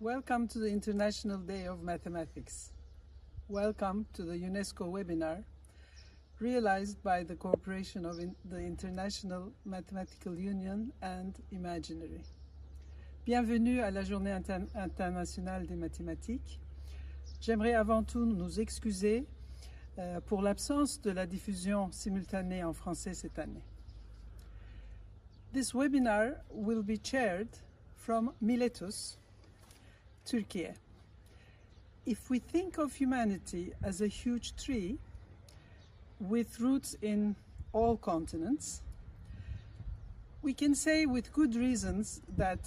Welcome to the International Day of Mathematics. Welcome to the UNESCO webinar realized by the cooperation of the International Mathematical Union and Imaginary. Bienvenue à la Journée internationale des mathématiques. J'aimerais avant tout nous excuser pour l'absence de la diffusion simultanée en français cette année. This webinar will be chaired from Miletus, Turkey. If we think of humanity as a huge tree with roots in all continents, we can say with good reasons that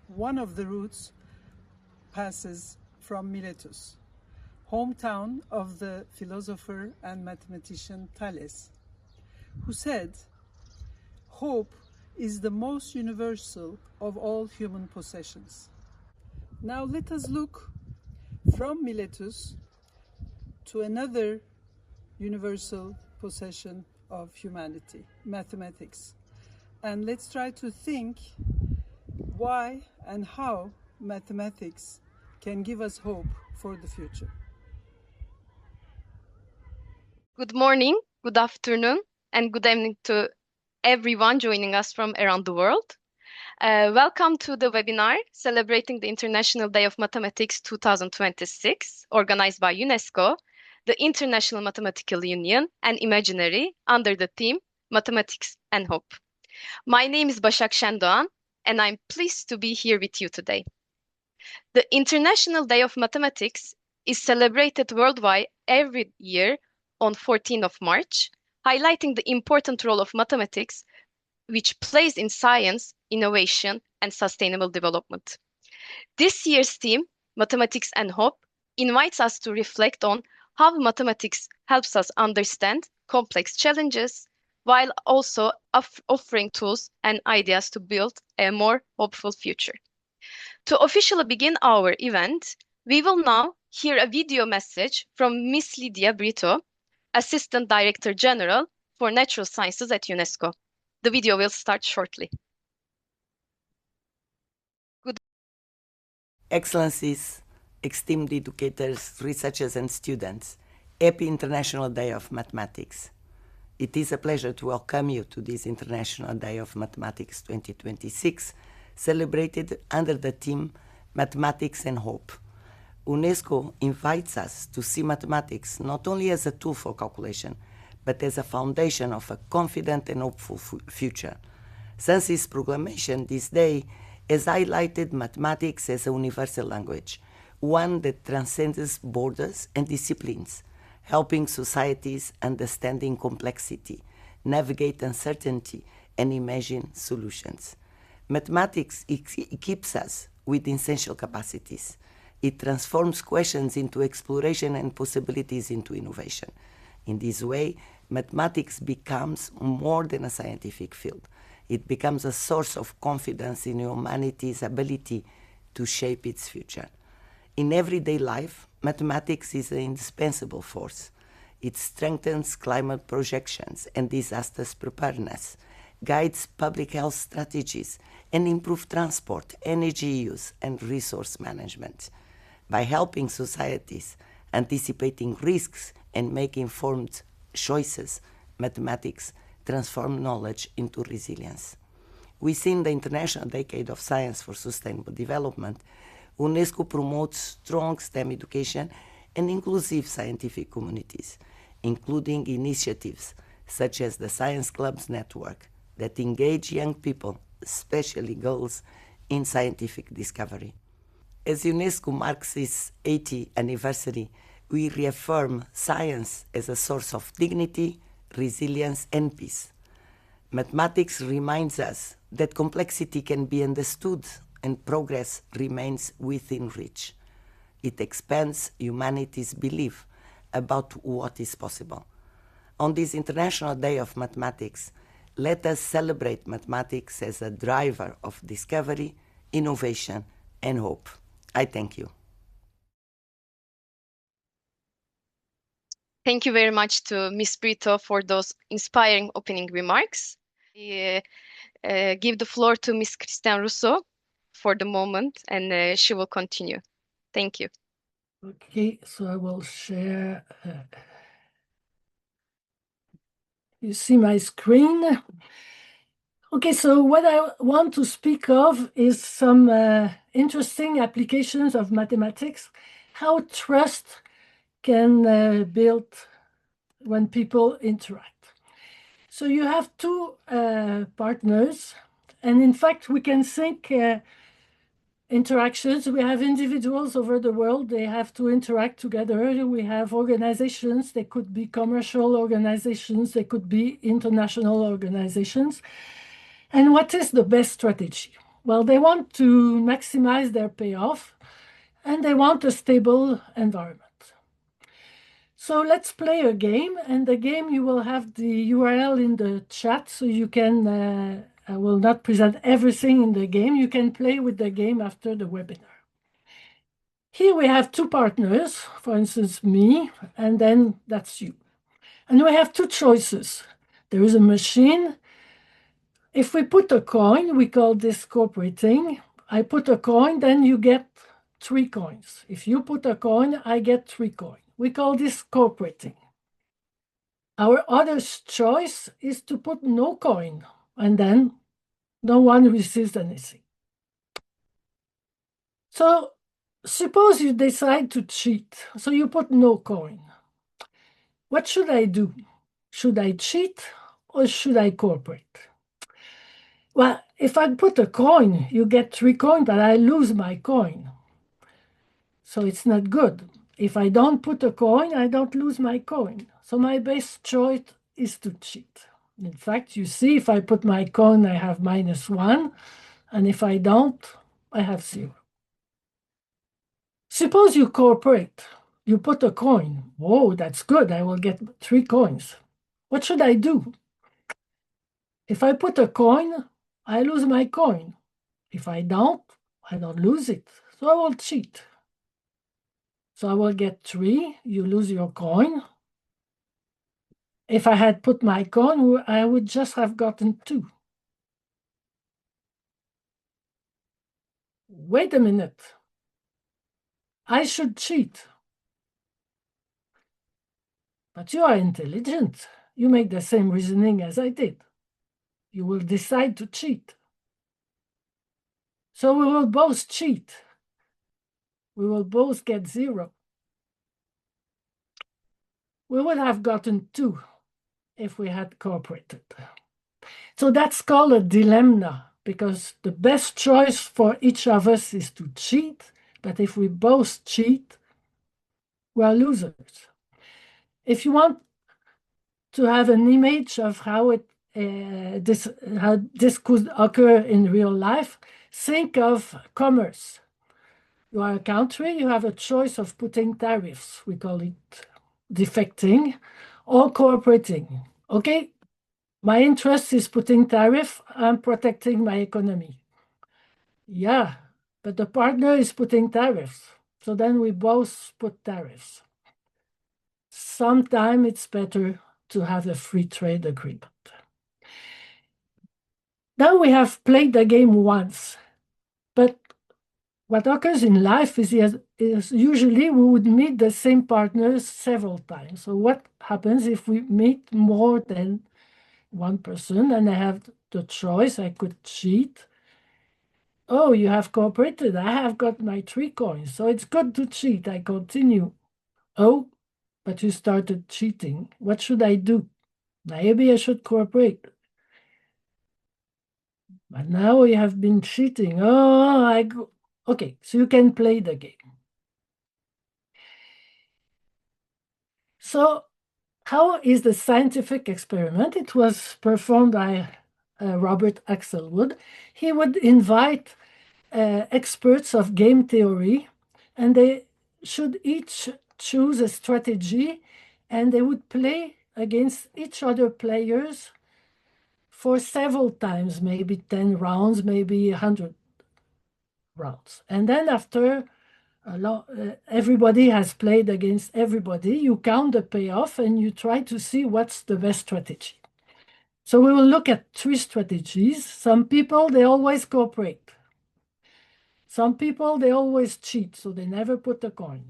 one of the roots passes from Miletus, hometown of the philosopher and mathematician Thales, who said, "Hope is the most universal of all human possessions." Now let us look from Miletus to another universal possession of humanity, mathematics. And let's try to think why and how mathematics can give us hope for the future. Good morning, good afternoon, and good evening to everyone joining us from around the world. Welcome to the webinar celebrating the International Day of Mathematics 2026, organized by UNESCO, the International Mathematical Union, and Imaginary under the theme Mathematics and Hope. My name is Başak Şendoğan, and I'm pleased to be here with you today. The International Day of Mathematics is celebrated worldwide every year on 14th of March, highlighting the important role of mathematics which plays in science, innovation, and sustainable development. This year's theme, Mathematics and Hope, invites us to reflect on how mathematics helps us understand complex challenges while also offering tools and ideas to build a more hopeful future. To officially begin our event, we will now hear a video message from Ms. Lydia Brito, Assistant Director General for Natural Sciences at UNESCO. The video will start shortly. Excellencies, esteemed educators, researchers, and students, happy International Day of Mathematics. It is a pleasure to welcome you to this International Day of Mathematics 2026, celebrated under the theme Mathematics and Hope. UNESCO invites us to see mathematics not only as a tool for calculation, but as a foundation of a confident and hopeful future. Since its proclamation this day has highlighted mathematics as a universal language, one that transcends borders and disciplines, helping societies understanding complexity, navigate uncertainty, and imagine solutions. Mathematics equips us with essential capacities. It transforms questions into exploration and possibilities into innovation. In this way, mathematics becomes more than a scientific field. It becomes a source of confidence in humanity's ability to shape its future. In everyday life, mathematics is an indispensable force. It strengthens climate projections and disasters preparedness, guides public health strategies, and improves transport, energy use, and resource management. By helping societies anticipating risks and make informed choices, mathematics transform knowledge into resilience. Within the International Decade of Science for Sustainable Development, UNESCO promotes strong STEM education and inclusive scientific communities, including initiatives such as the Science Clubs Network that engage young people, especially girls, in scientific discovery. As UNESCO marks its 80th anniversary, we reaffirm science as a source of dignity, resilience, and peace. Mathematics reminds us that complexity can be understood and progress remains within reach. It expands humanity's belief about what is possible. On this International Day of Mathematics, let us celebrate mathematics as a driver of discovery, innovation, and hope. I thank you. Thank you very much to Ms. Brito for those inspiring opening remarks. Give the floor to Ms. Christian Rousseau for the moment, and she will continue. Thank you. Okay, so I will share. You see my screen? Okay, so what I want to speak of is some interesting applications of mathematics, how trust can build when people interact. So you have two partners, and in fact, we can think interactions. We have individuals over the world, they have to interact together. We have organizations, they could be commercial organizations, they could be international organizations. And what is the best strategy? Well, they want to maximize their payoff, and they want a stable environment. So let's play a game, and the game, you will have the URL in the chat, so you can, I will not present everything in the game. You can play with the game after the webinar. Here we have two partners, for instance, me, and then that's you. And we have two choices. There is a machine. If we put a coin, we call this cooperating. I put a coin, then you get 3 coins. If you put a coin, I get 3 coins. We call this cooperating. Our other choice is to put no coin, and then no one receives anything. So suppose you decide to cheat. So you put no coin. What should I do? Should I cheat or should I cooperate? Well, if I put a coin, you get 3 coins, but I lose my coin. So it's not good. If I don't put a coin, I don't lose my coin. So my best choice is to cheat. In fact, you see, if I put my coin, I have -1. And if I don't, I have 0. Suppose you cooperate. You put a coin. Oh, that's good. I will get 3 coins. What should I do? If I put a coin, I lose my coin. If I don't lose it. So I will cheat. So I will get 3. You lose your coin. If I had put my coin, I would just have gotten 2. Wait a minute. I should cheat. But you are intelligent. You make the same reasoning as I did. You will decide to cheat. So we will both cheat. We will both get 0. We would have gotten 2 if we had cooperated. So that's called a dilemma, because the best choice for each of us is to cheat, but if we both cheat, we are losers. If you want to have an image of how this could occur in real life, think of commerce. You are a country, you have a choice of putting tariffs, we call it defecting, or cooperating. Okay, my interest is putting tariff, I'm protecting my economy. Yeah, but the partner is putting tariffs, so then we both put tariffs. Sometimes it's better to have a free trade agreement. Now we have played the game once, but what occurs in life is usually we would meet the same partners several times. So what happens if we meet more than one person and I have the choice, I could cheat. Oh, you have cooperated. I have got my 3 coins, so it's good to cheat. I continue. Oh, but you started cheating. What should I do? Maybe I should cooperate. But now you have been cheating. Oh, okay, so you can play the game. So how is the scientific experiment? It was performed by Robert Axelwood. He would invite experts of game theory, and they should each choose a strategy, and they would play against each other players for several times, maybe 10 rounds, maybe 100 rounds. And then after everybody has played against everybody, you count the payoff and you try to see what's the best strategy. So we will look at 3 strategies. Some people, they always cooperate. Some people, they always cheat, so they never put a coin.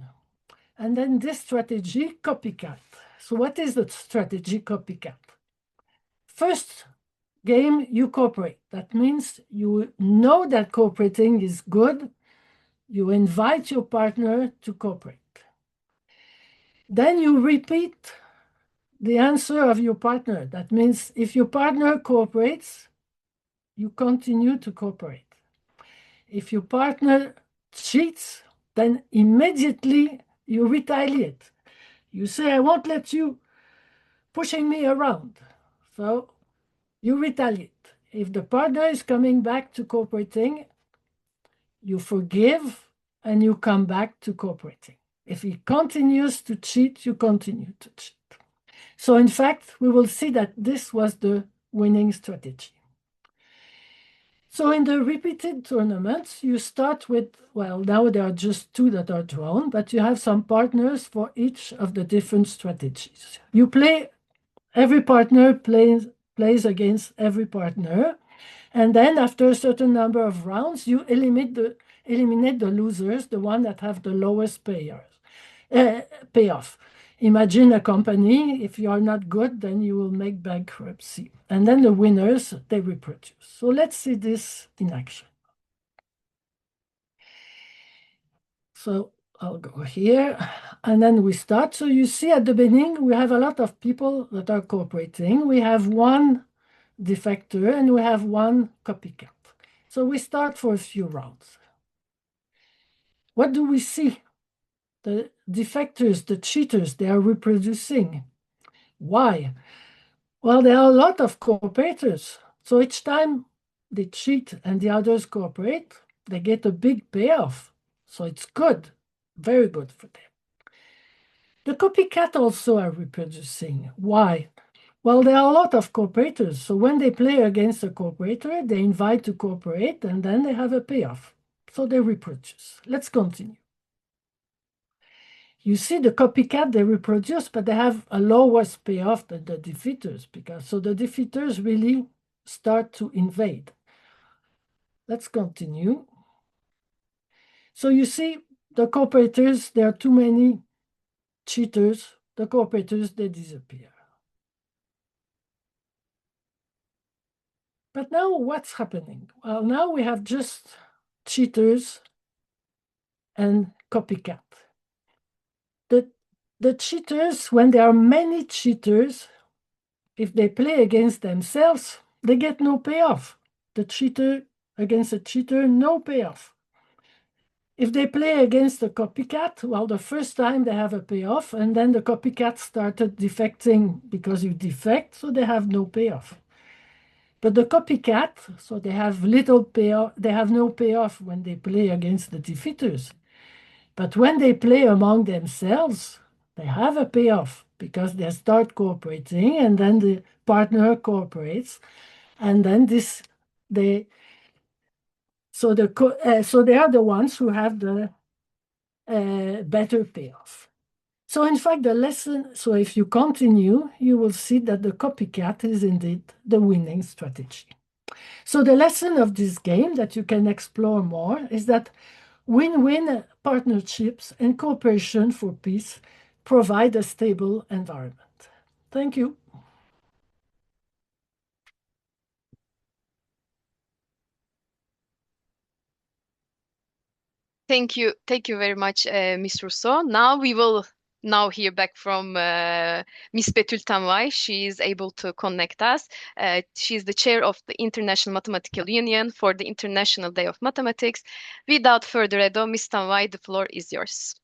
And then this strategy, copycat. So what is the strategy copycat? First game, you cooperate. That means you know that cooperating is good. You invite your partner to cooperate. Then you repeat the answer of your partner. That means if your partner cooperates, you continue to cooperate. If your partner cheats, then immediately you retaliate. You say, I won't let you pushing me around. So you retaliate. If the partner is coming back to cooperating, you forgive and you come back to cooperating. If he continues to cheat, you continue to cheat. So in fact, we will see that this was the winning strategy. So in the repeated tournaments, you start with, well, now there are just 2 that are drawn, but you have some partners for each of the different strategies. You play, every partner plays against every partner, and then after a certain number of rounds, you eliminate the losers, the one that have the lowest payoff. Imagine a company, if you are not good, then you will make bankruptcy. And then the winners, they reproduce. So let's see this in action. So I'll go here, and then we start. So you see at the beginning, we have a lot of people that are cooperating. We have one defector, and we have one copycat. So we start for a few rounds. What do we see? The defectors, the cheaters, they are reproducing. Why? Well, there are a lot of cooperators. So each time they cheat and the others cooperate, they get a big payoff. So it's good, very good for them. The copycat also are reproducing. Why? Well, there are a lot of cooperators. So when they play against a cooperator, they invite to cooperate and then they have a payoff. So they reproduce. Let's continue. You see the copycat, they reproduce, but they have a lowest payoff than the defeaters, because so the defeaters really start to invade. Let's continue. So you see the cooperators, there are too many cheaters. The cooperators, they disappear. But now what's happening? Well, now we have just cheaters and copycat. The cheaters, when there are many cheaters, if they play against themselves, they get no payoff. The cheater against a cheater, no payoff. If they play against a copycat, well, the first time they have a payoff, and then the copycat started defecting because you defect, so they have no payoff. But the copycat, so they have little payoff, they have no payoff when they play against the defeaters. But when they play among themselves, they have a payoff because they start cooperating, and then the partner cooperates, and then so they are the ones who have the better payoff. So in fact, the lesson, so if you continue, you will see that the copycat is indeed the winning strategy. So the lesson of this game that you can explore more is that win-win partnerships and cooperation for peace provide a stable environment. Thank you. Thank you very much, Ms. Rousseau. Now we will hear back from Ms. Betül Tanvay. She is able to connect us. She is the chair of the International Mathematical Union for the International Day of Mathematics. Without further ado, Ms. Tanvay, the floor is yours.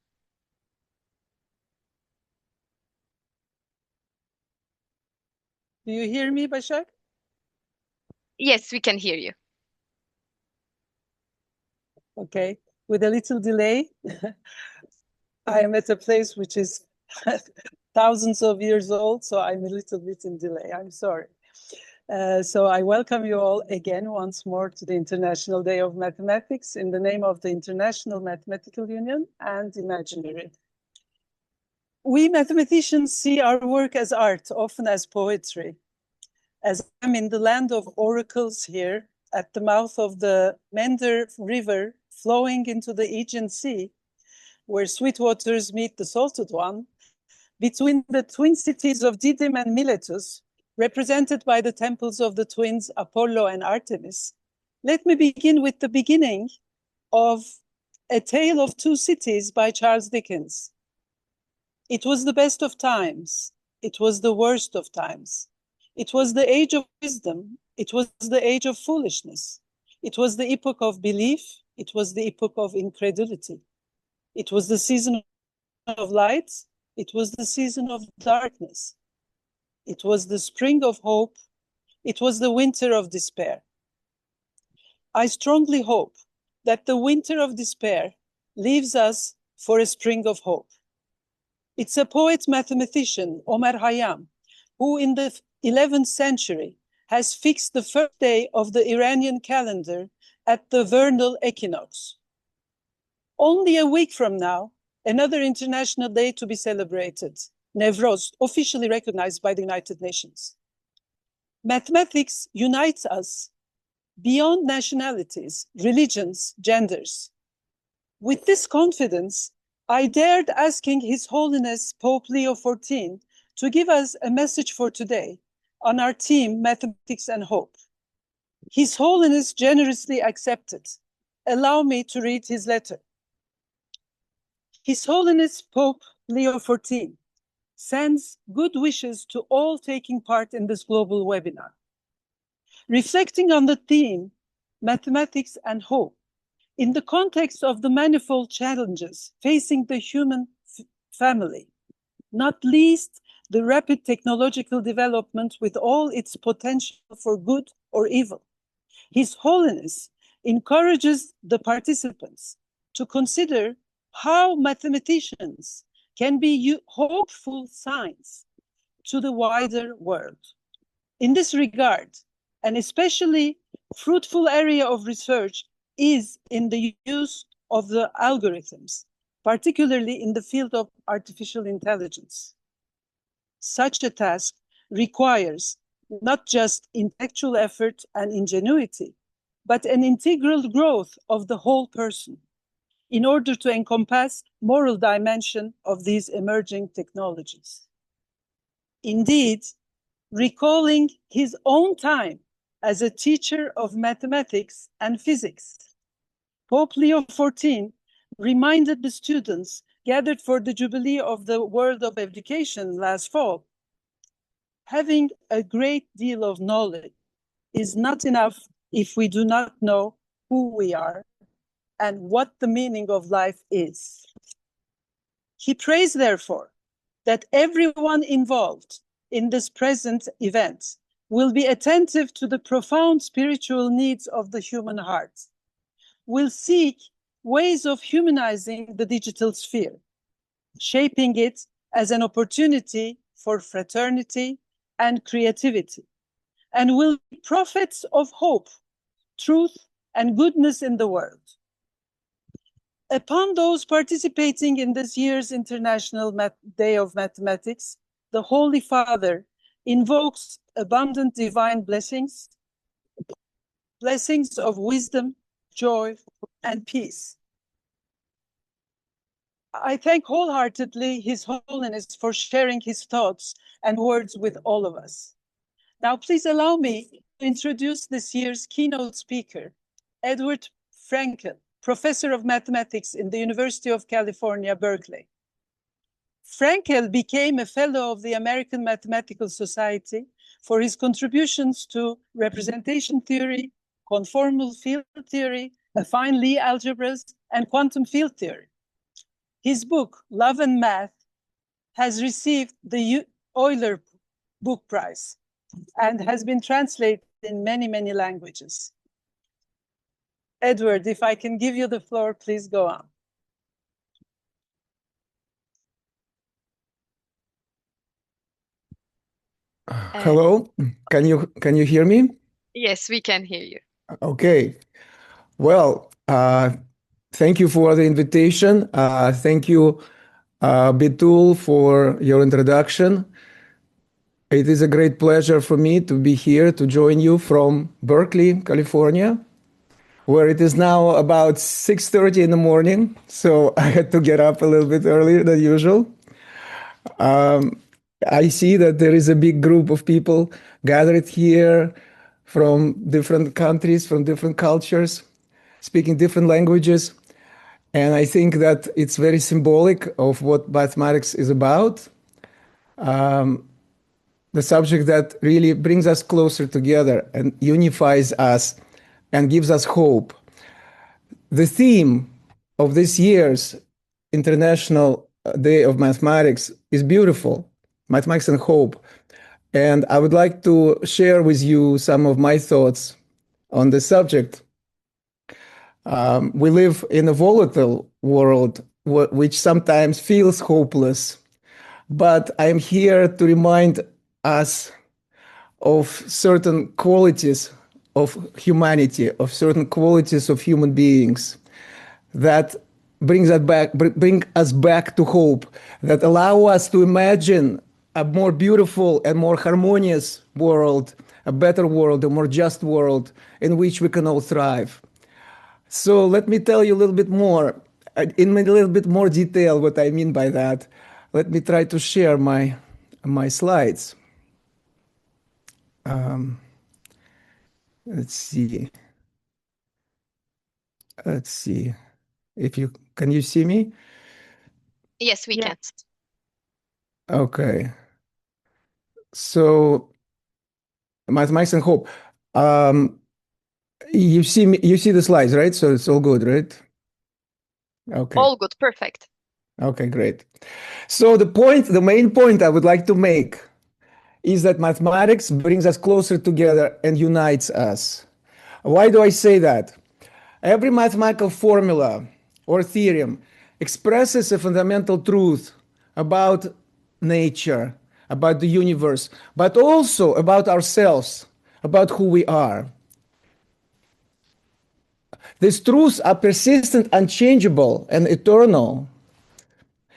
Do you hear me, Başak? Yes, we can hear you. Okay, with a little delay. I am at a place which is thousands of years old, so I'm a little bit in delay. I'm sorry. So I welcome you all again once more to the International Day of Mathematics in the name of the International Mathematical Union and Imaginary. We mathematicians see our work as art, often as poetry. As I'm in the land of oracles here, at the mouth of the Mender River, flowing into the Aegean Sea, where sweet waters meet the salted one, between the twin cities of Didyme and Miletus, represented by the temples of the twins Apollo and Artemis, let me begin with the beginning of A Tale of Two Cities by Charles Dickens. It was the best of times. It was the worst of times. It was the age of wisdom. It was the age of foolishness. It was the epoch of belief. It was the epoch of incredulity. It was the season of light. It was the season of darkness. It was the spring of hope. It was the winter of despair. I strongly hope that the winter of despair leaves us for a spring of hope. It's a poet-mathematician, Omar Khayyam, who in the 11th century has fixed the first day of the Iranian calendar at the vernal equinox. Only a week from now, another international day to be celebrated, Newroz, officially recognized by the United Nations. Mathematics unites us beyond nationalities, religions, genders. With this confidence, I dared asking His Holiness Pope Leo XIV to give us a message for today on our theme, Mathematics and Hope. His Holiness generously accepted. Allow me to read his letter. His Holiness Pope Leo XIV sends good wishes to all taking part in this global webinar. Reflecting on the theme, Mathematics and Hope, in the context of the manifold challenges facing the human family, not least the rapid technological development with all its potential for good or evil, His Holiness encourages the participants to consider how mathematicians can be hopeful signs to the wider world. In this regard, an especially fruitful area of research is in the use of the algorithms, particularly in the field of artificial intelligence. Such a task requires not just intellectual effort and ingenuity, but an integral growth of the whole person in order to encompass moral dimension of these emerging technologies. Indeed, recalling his own time as a teacher of mathematics and physics, Pope Leo XIV reminded the students gathered for the Jubilee of the World of Education last fall, having a great deal of knowledge is not enough if we do not know who we are and what the meaning of life is. He prays, therefore, that everyone involved in this present event will be attentive to the profound spiritual needs of the human heart, will seek ways of humanizing the digital sphere, shaping it as an opportunity for fraternity and creativity, and will be prophets of hope, truth, and goodness in the world. Upon those participating in this year's International Day of Mathematics, the Holy Father invokes abundant divine blessings, blessings of wisdom, joy, and peace. I thank wholeheartedly His Holiness for sharing his thoughts and words with all of us. Now, please allow me to introduce this year's keynote speaker, Edward Frankel, Professor of Mathematics in the University of California, Berkeley. Frankel became a Fellow of the American Mathematical Society for his contributions to representation theory, conformal field theory, affine Lie algebras, and quantum field theory. His book, Love and Math, has received the Euler Book Prize and has been translated in many, many languages. Edward, if I can give you the floor, please go on. Hello, can you hear me? Yes, we can hear you. Okay. Well, thank you for the invitation. Thank you, Bitul, for your introduction. It is a great pleasure for me to be here to join you from Berkeley, California. where it is now about 6:30 in the morning. So I had to get up a little bit earlier than usual. I see that there is a big group of people gathered here from different countries, from different cultures, speaking different languages. And I think that it's very symbolic of what mathematics is about. The subject that really brings us closer together and unifies us and gives us hope. The theme of this year's International Day of Mathematics is beautiful, mathematics and hope. And I would like to share with you some of my thoughts on the subject. We live in a volatile world which sometimes feels hopeless, but I am here to remind us of certain qualities of humanity, of certain qualities of human beings that bring us back to hope, that allow us to imagine a more beautiful and more harmonious world, a better world, a more just world in which we can all thrive. So let me tell you a little bit more, in a little bit more detail what I mean by that. Let me try to share my slides. Let's see. Let's see. Can you see me? Yes, we can. Okay. So mathematics and hope. You see the slides, right? So it's all good, right? Okay. All good, perfect. Okay, great. So the main point I would like to make is that mathematics brings us closer together and unites us. Why do I say that? Every mathematical formula or theorem expresses a fundamental truth about nature, about the universe, but also about ourselves, about who we are. These truths are persistent, unchangeable, and eternal.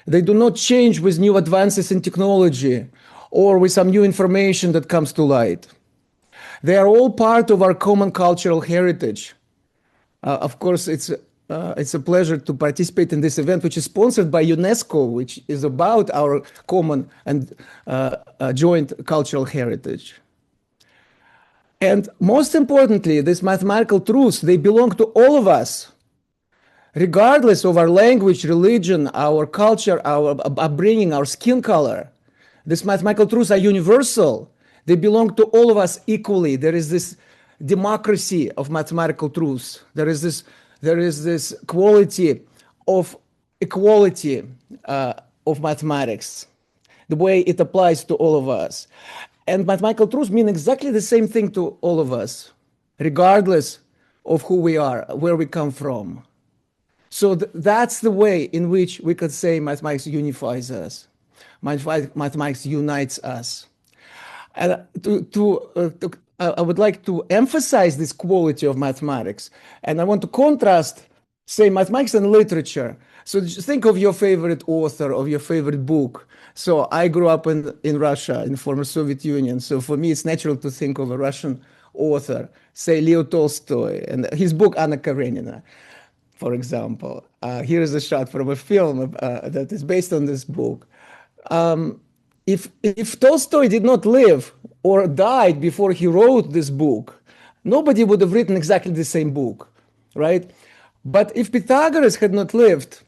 They do not change with new advances in technology or with some new information that comes to light. They are all part of our common cultural heritage. Of course, it's a pleasure to participate in this event, which is sponsored by UNESCO, which is about our common and joint cultural heritage. And most importantly, these mathematical truths, they belong to all of us, regardless of our language, religion, our culture, our upbringing, our skin color. These mathematical truths are universal. They belong to all of us equally. There is this democracy of mathematical truths. There is this quality of equality of mathematics, the way it applies to all of us. And mathematical truths mean exactly the same thing to all of us, regardless of who we are, where we come from. So that's the way in which we could say mathematics unifies us. Mathematics unites us. And I would like to emphasize this quality of mathematics. And I want to contrast, say, mathematics and literature. So just think of your favorite author, of your favorite book. So I grew up in Russia, in the former Soviet Union. So for me, it's natural to think of a Russian author, say Leo Tolstoy, and his book, Anna Karenina, for example. Here is a shot from a film that is based on this book. If Tolstoy did not live or died before he wrote this book, nobody would have written exactly the same book, right? But if Pythagoras had not lived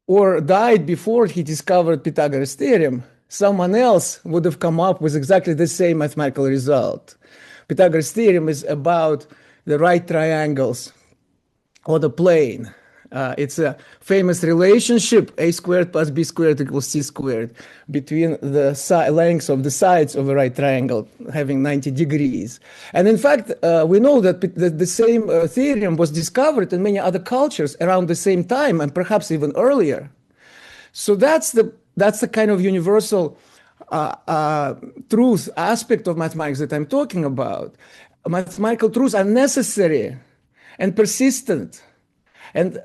or died before he discovered Pythagoras' theorem, someone else would have come up with exactly the same mathematical result. Pythagoras' theorem is about the right triangles on the plane. It's a famous relationship, a squared plus b squared equals c squared, between the lengths of the sides of a right triangle having 90 degrees. And in fact, we know that the same theorem was discovered in many other cultures around the same time, and perhaps even earlier. So that's the kind of universal truth aspect of mathematics that I'm talking about. Mathematical truths are necessary and persistent. And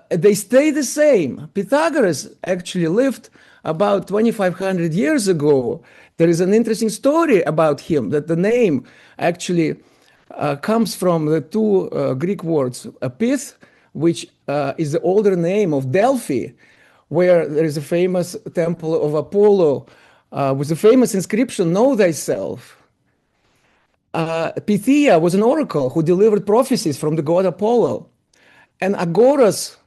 they stay the same. Pythagoras actually lived about 2,500 years ago. There is an interesting story about him, that the name actually comes from the two Greek words, pith, which is the older name of Delphi, where there is a famous temple of Apollo with a famous inscription, "Know thyself." Pythia was an oracle who delivered prophecies from the god Apollo. And agoras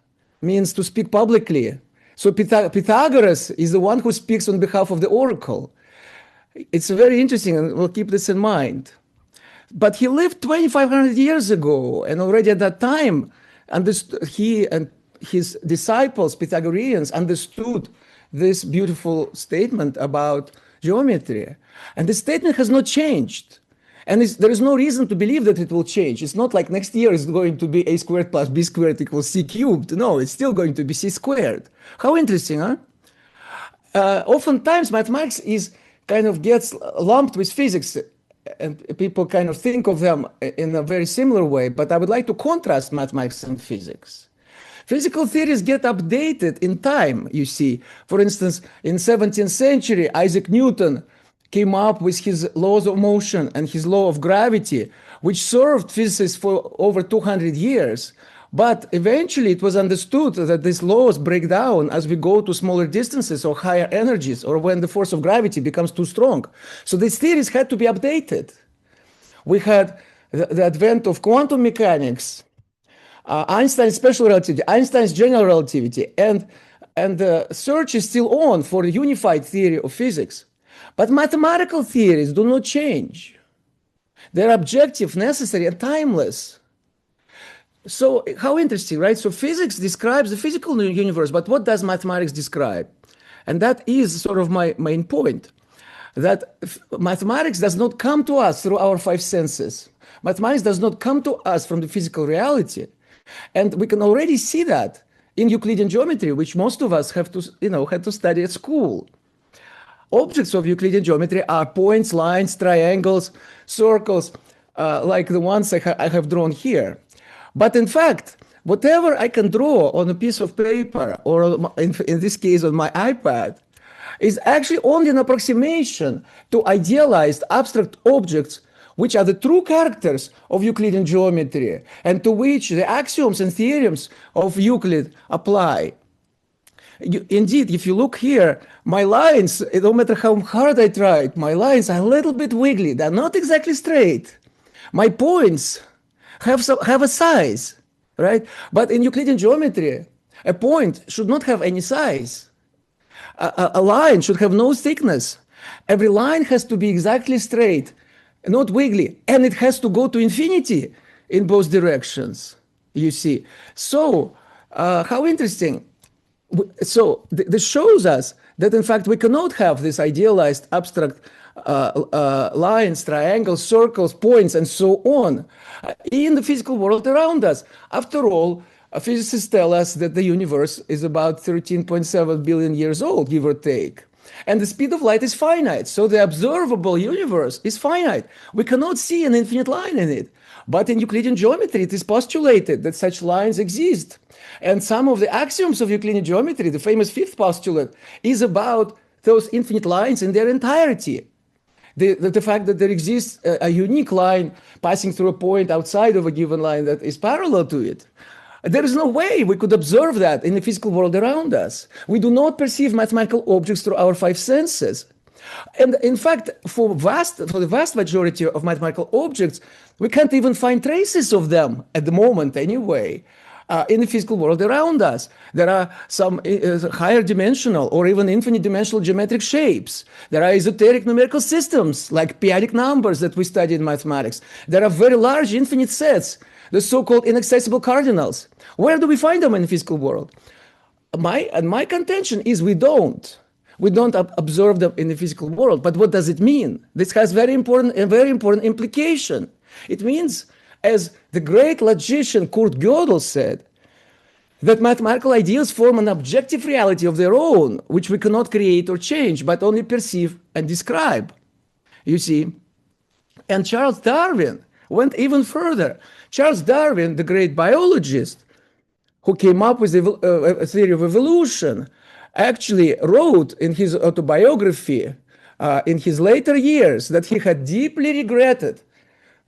means to speak publicly. So Pythagoras is the one who speaks on behalf of the oracle. It's very interesting, and we'll keep this in mind. But he lived 2,500 years ago, and already at that time, he and his disciples, Pythagoreans, understood this beautiful statement about geometry. And the statement has not changed. And there is no reason to believe that it will change. It's not like next year is going to be a squared plus b squared equals c cubed. No, it's still going to be c squared. How interesting, huh? Oftentimes, mathematics kind of gets lumped with physics, and people kind of think of them in a very similar way. But I would like to contrast mathematics and physics. Physical theories get updated in time, you see. For instance, in 17th century, Isaac Newton came up with his laws of motion and his law of gravity, which served physicists for over 200 years. But eventually it was understood that these laws break down as we go to smaller distances or higher energies, or when the force of gravity becomes too strong. So these theories had to be updated. We had the advent of quantum mechanics, Einstein's special relativity, Einstein's general relativity, and the search is still on for a unified theory of physics. But mathematical theories do not change. They're objective, necessary, and timeless. So how interesting, right? So physics describes the physical universe, but what does mathematics describe? And that is sort of my main point, that mathematics does not come to us through our five senses. Mathematics does not come to us from the physical reality. And we can already see that in Euclidean geometry, which most of us have to, had to study at school. Objects of Euclidean geometry are points, lines, triangles, circles, like the ones I have drawn here. But in fact, whatever I can draw on a piece of paper, or in this case on my iPad, is actually only an approximation to idealized abstract objects, which are the true characters of Euclidean geometry, and to which the axioms and theorems of Euclid apply. Indeed, if you look here, my lines, no matter how hard I try, my lines are a little bit wiggly. They're not exactly straight. My points have a size, right? But in Euclidean geometry, a point should not have any size. A line should have no thickness. Every line has to be exactly straight, not wiggly, and it has to go to infinity in both directions, you see. So, how interesting. So this shows us that, in fact, we cannot have this idealized abstract lines, triangles, circles, points, and so on in the physical world around us. After all, physicists tell us that the universe is about 13.7 billion years old, give or take. And the speed of light is finite, so the observable universe is finite. We cannot see an infinite line in it. But in Euclidean geometry, it is postulated that such lines exist. And some of the axioms of Euclidean geometry, the famous fifth postulate, is about those infinite lines in their entirety. The fact that there exists a unique line passing through a point outside of a given line that is parallel to it. There is no way we could observe that in the physical world around us. We do not perceive mathematical objects through our five senses. And in fact, for the vast majority of mathematical objects, we can't even find traces of them at the moment anyway. In the physical world around us, there are some higher dimensional or even infinite dimensional geometric shapes. There are esoteric numerical systems like p-adic numbers that we study in mathematics. There are very large infinite sets, the so-called inaccessible cardinals. Where do we find them in the physical world? My contention is we don't. We don't observe them in the physical world. But what does it mean? This has a very important implication. It means, as the great logician Kurt Gödel said, that mathematical ideals form an objective reality of their own, which we cannot create or change, but only perceive and describe. You see? And Charles Darwin went even further. Charles Darwin, the great biologist, who came up with a theory of evolution, actually wrote in his autobiography in his later years that he had deeply regretted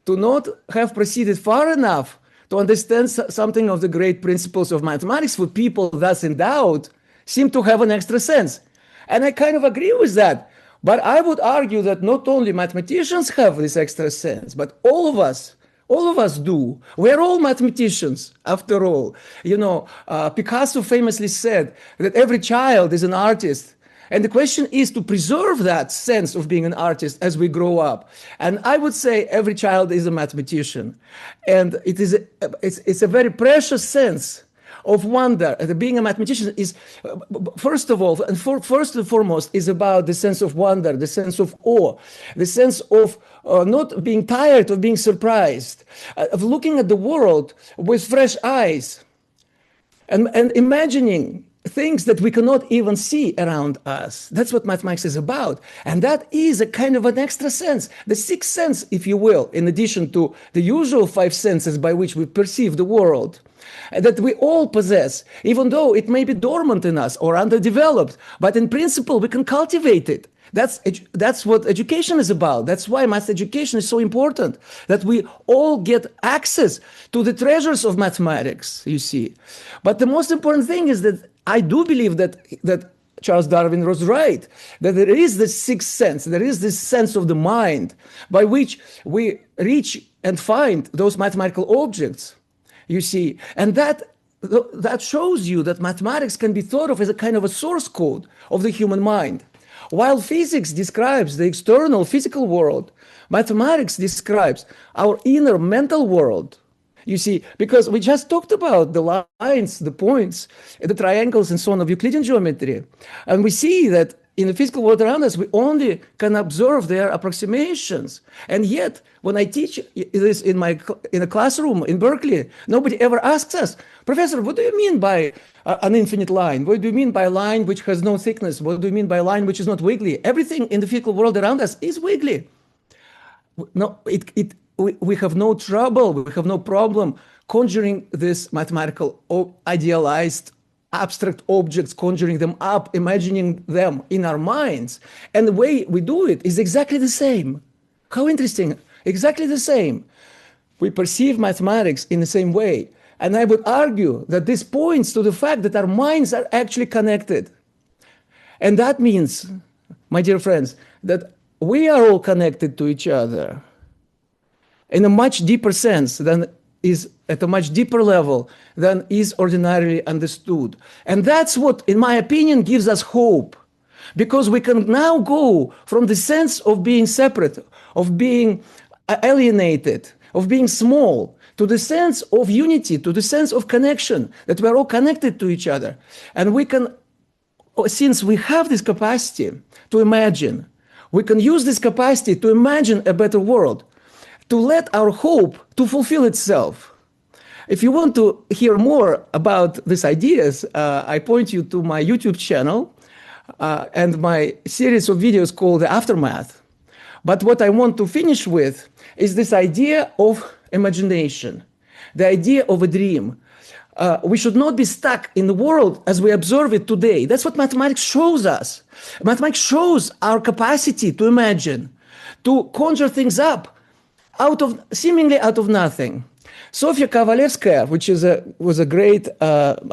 to not have proceeded far enough to understand something of the great principles of mathematics for people thus endowed seem to have an extra sense. And I kind of agree with that. But I would argue that not only mathematicians have this extra sense, but all of us do. We're all mathematicians, after all. You know, Picasso famously said that every child is an artist. And the question is to preserve that sense of being an artist as we grow up. And I would say every child is a mathematician. And it's a very precious sense of wonder. Being a mathematician is, first of all, and first and foremost, is about the sense of wonder, the sense of awe, the sense of not being tired of being surprised, of looking at the world with fresh eyes, and imagining things that we cannot even see around us. That's what mathematics is about. And that is a kind of an extra sense, the sixth sense, if you will, in addition to the usual five senses by which we perceive the world, that we all possess, even though it may be dormant in us or underdeveloped. But in principle, we can cultivate it. That's what education is about. That's why math education is so important, that we all get access to the treasures of mathematics, you see. But the most important thing is that I do believe that Charles Darwin was right, that there is this sixth sense, there is this sense of the mind by which we reach and find those mathematical objects, you see. And that shows you that mathematics can be thought of as a kind of a source code of the human mind. While physics describes the external physical world, mathematics describes our inner mental world. You see, because we just talked about the lines, the points, the triangles and so on of Euclidean geometry. And we see that in the physical world around us, we only can observe their approximations. And yet, when I teach this in a classroom in Berkeley, nobody ever asks us, Professor, what do you mean by an infinite line? What do you mean by a line which has no thickness? What do you mean by a line which is not wiggly? Everything in the physical world around us is wiggly. No, we have no trouble, we have no problem conjuring this mathematical idealized abstract objects, conjuring them up, imagining them in our minds. And the way we do it is exactly the same. How interesting, exactly the same. We perceive mathematics in the same way. And I would argue that this points to the fact that our minds are actually connected. And that means, my dear friends, that we are all connected to each other in a much deeper sense than is at a much deeper level than is ordinarily understood. And that's what, in my opinion, gives us hope, because we can now go from the sense of being separate, of being alienated, of being small, to the sense of unity, to the sense of connection, that we're all connected to each other. And we can, since we have this capacity to imagine, we can use this capacity to imagine a better world, to let our hope to fulfill itself. If you want to hear more about these ideas, I point you to my YouTube channel and my series of videos called The Aftermath. But what I want to finish with is this idea of imagination, the idea of a dream. We should not be stuck in the world as we observe it today. That's what mathematics shows us. Mathematics shows our capacity to imagine, to conjure things up, seemingly out of nothing. Sofia Kovalevskaya, which was a great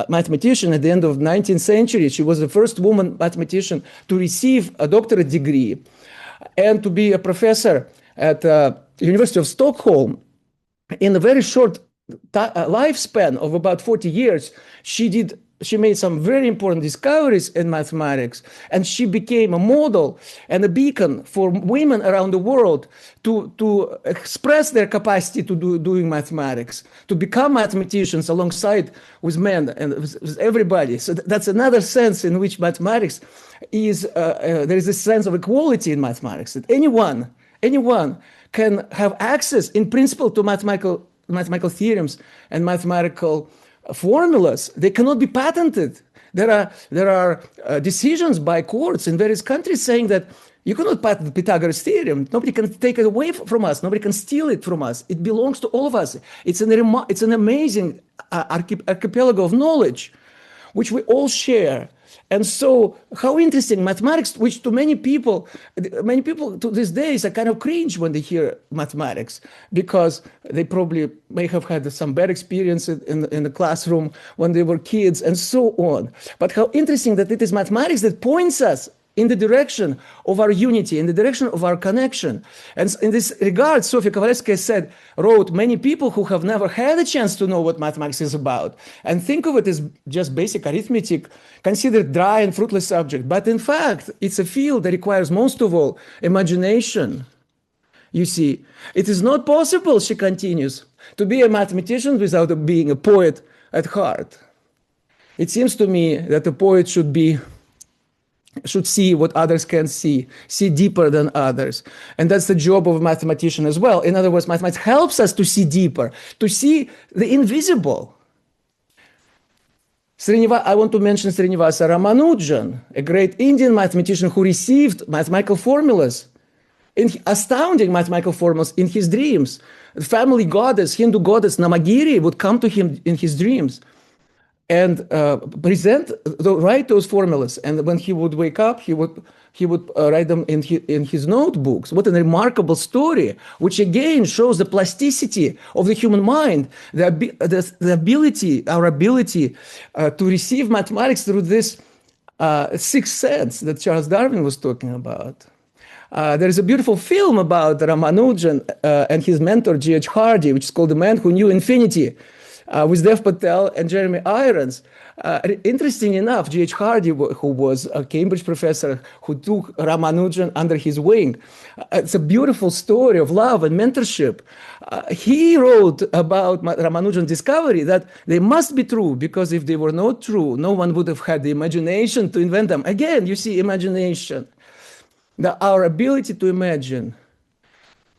mathematician at the end of the 19th century, she was the first woman mathematician to receive a doctorate degree and to be a professor at the University of Stockholm. In a very short lifespan of about 40 years, she made some very important discoveries in mathematics, and she became a model and a beacon for women around the world to express their capacity to doing mathematics, to become mathematicians alongside with men and with everybody. So that's another sense in which mathematics is, there is a sense of equality in mathematics, that anyone can have access in principle to mathematical theorems and mathematical formulas. They cannot be patented. There are decisions by courts in various countries saying that you cannot patent the Pythagoras theorem. Nobody can take it away from us. Nobody can steal it from us. It belongs to all of us. It's an amazing archipelago of knowledge, which we all share. And so, how interesting mathematics, which to many people to this day is a kind of cringe when they hear mathematics, because they probably may have had some bad experience in the classroom when they were kids and so on. But how interesting that it is mathematics that points us in the direction of our unity, in the direction of our connection. And in this regard, Sofia Kovalevskaya wrote, many people who have never had a chance to know what mathematics is about and think of it as just basic arithmetic, consider it dry and fruitless subject. But in fact, it's a field that requires most of all imagination. You see, it is not possible, she continues, to be a mathematician without being a poet at heart. It seems to me that a poet should see what others can't see deeper than others. And that's the job of a mathematician as well. In other words, mathematics helps us to see deeper, to see the invisible. I want to mention Srinivasa Ramanujan, a great Indian mathematician who received mathematical formulas, astounding mathematical formulas in his dreams. The family goddess, Hindu goddess Namagiri would come to him in his dreams and write those formulas. And when he would wake up, he would write them in his notebooks. What a remarkable story, which again shows the plasticity of the human mind, our ability to receive mathematics through this sixth sense that Charles Darwin was talking about. There is a beautiful film about Ramanujan and his mentor G.H. Hardy, which is called The Man Who Knew Infinity, with Dev Patel and Jeremy Irons. Interesting enough, G.H. Hardy, who was a Cambridge professor, who took Ramanujan under his wing. It's a beautiful story of love and mentorship. He wrote about Ramanujan's discovery that they must be true, because if they were not true, no one would have had the imagination to invent them. Again, you see, imagination, our ability to imagine.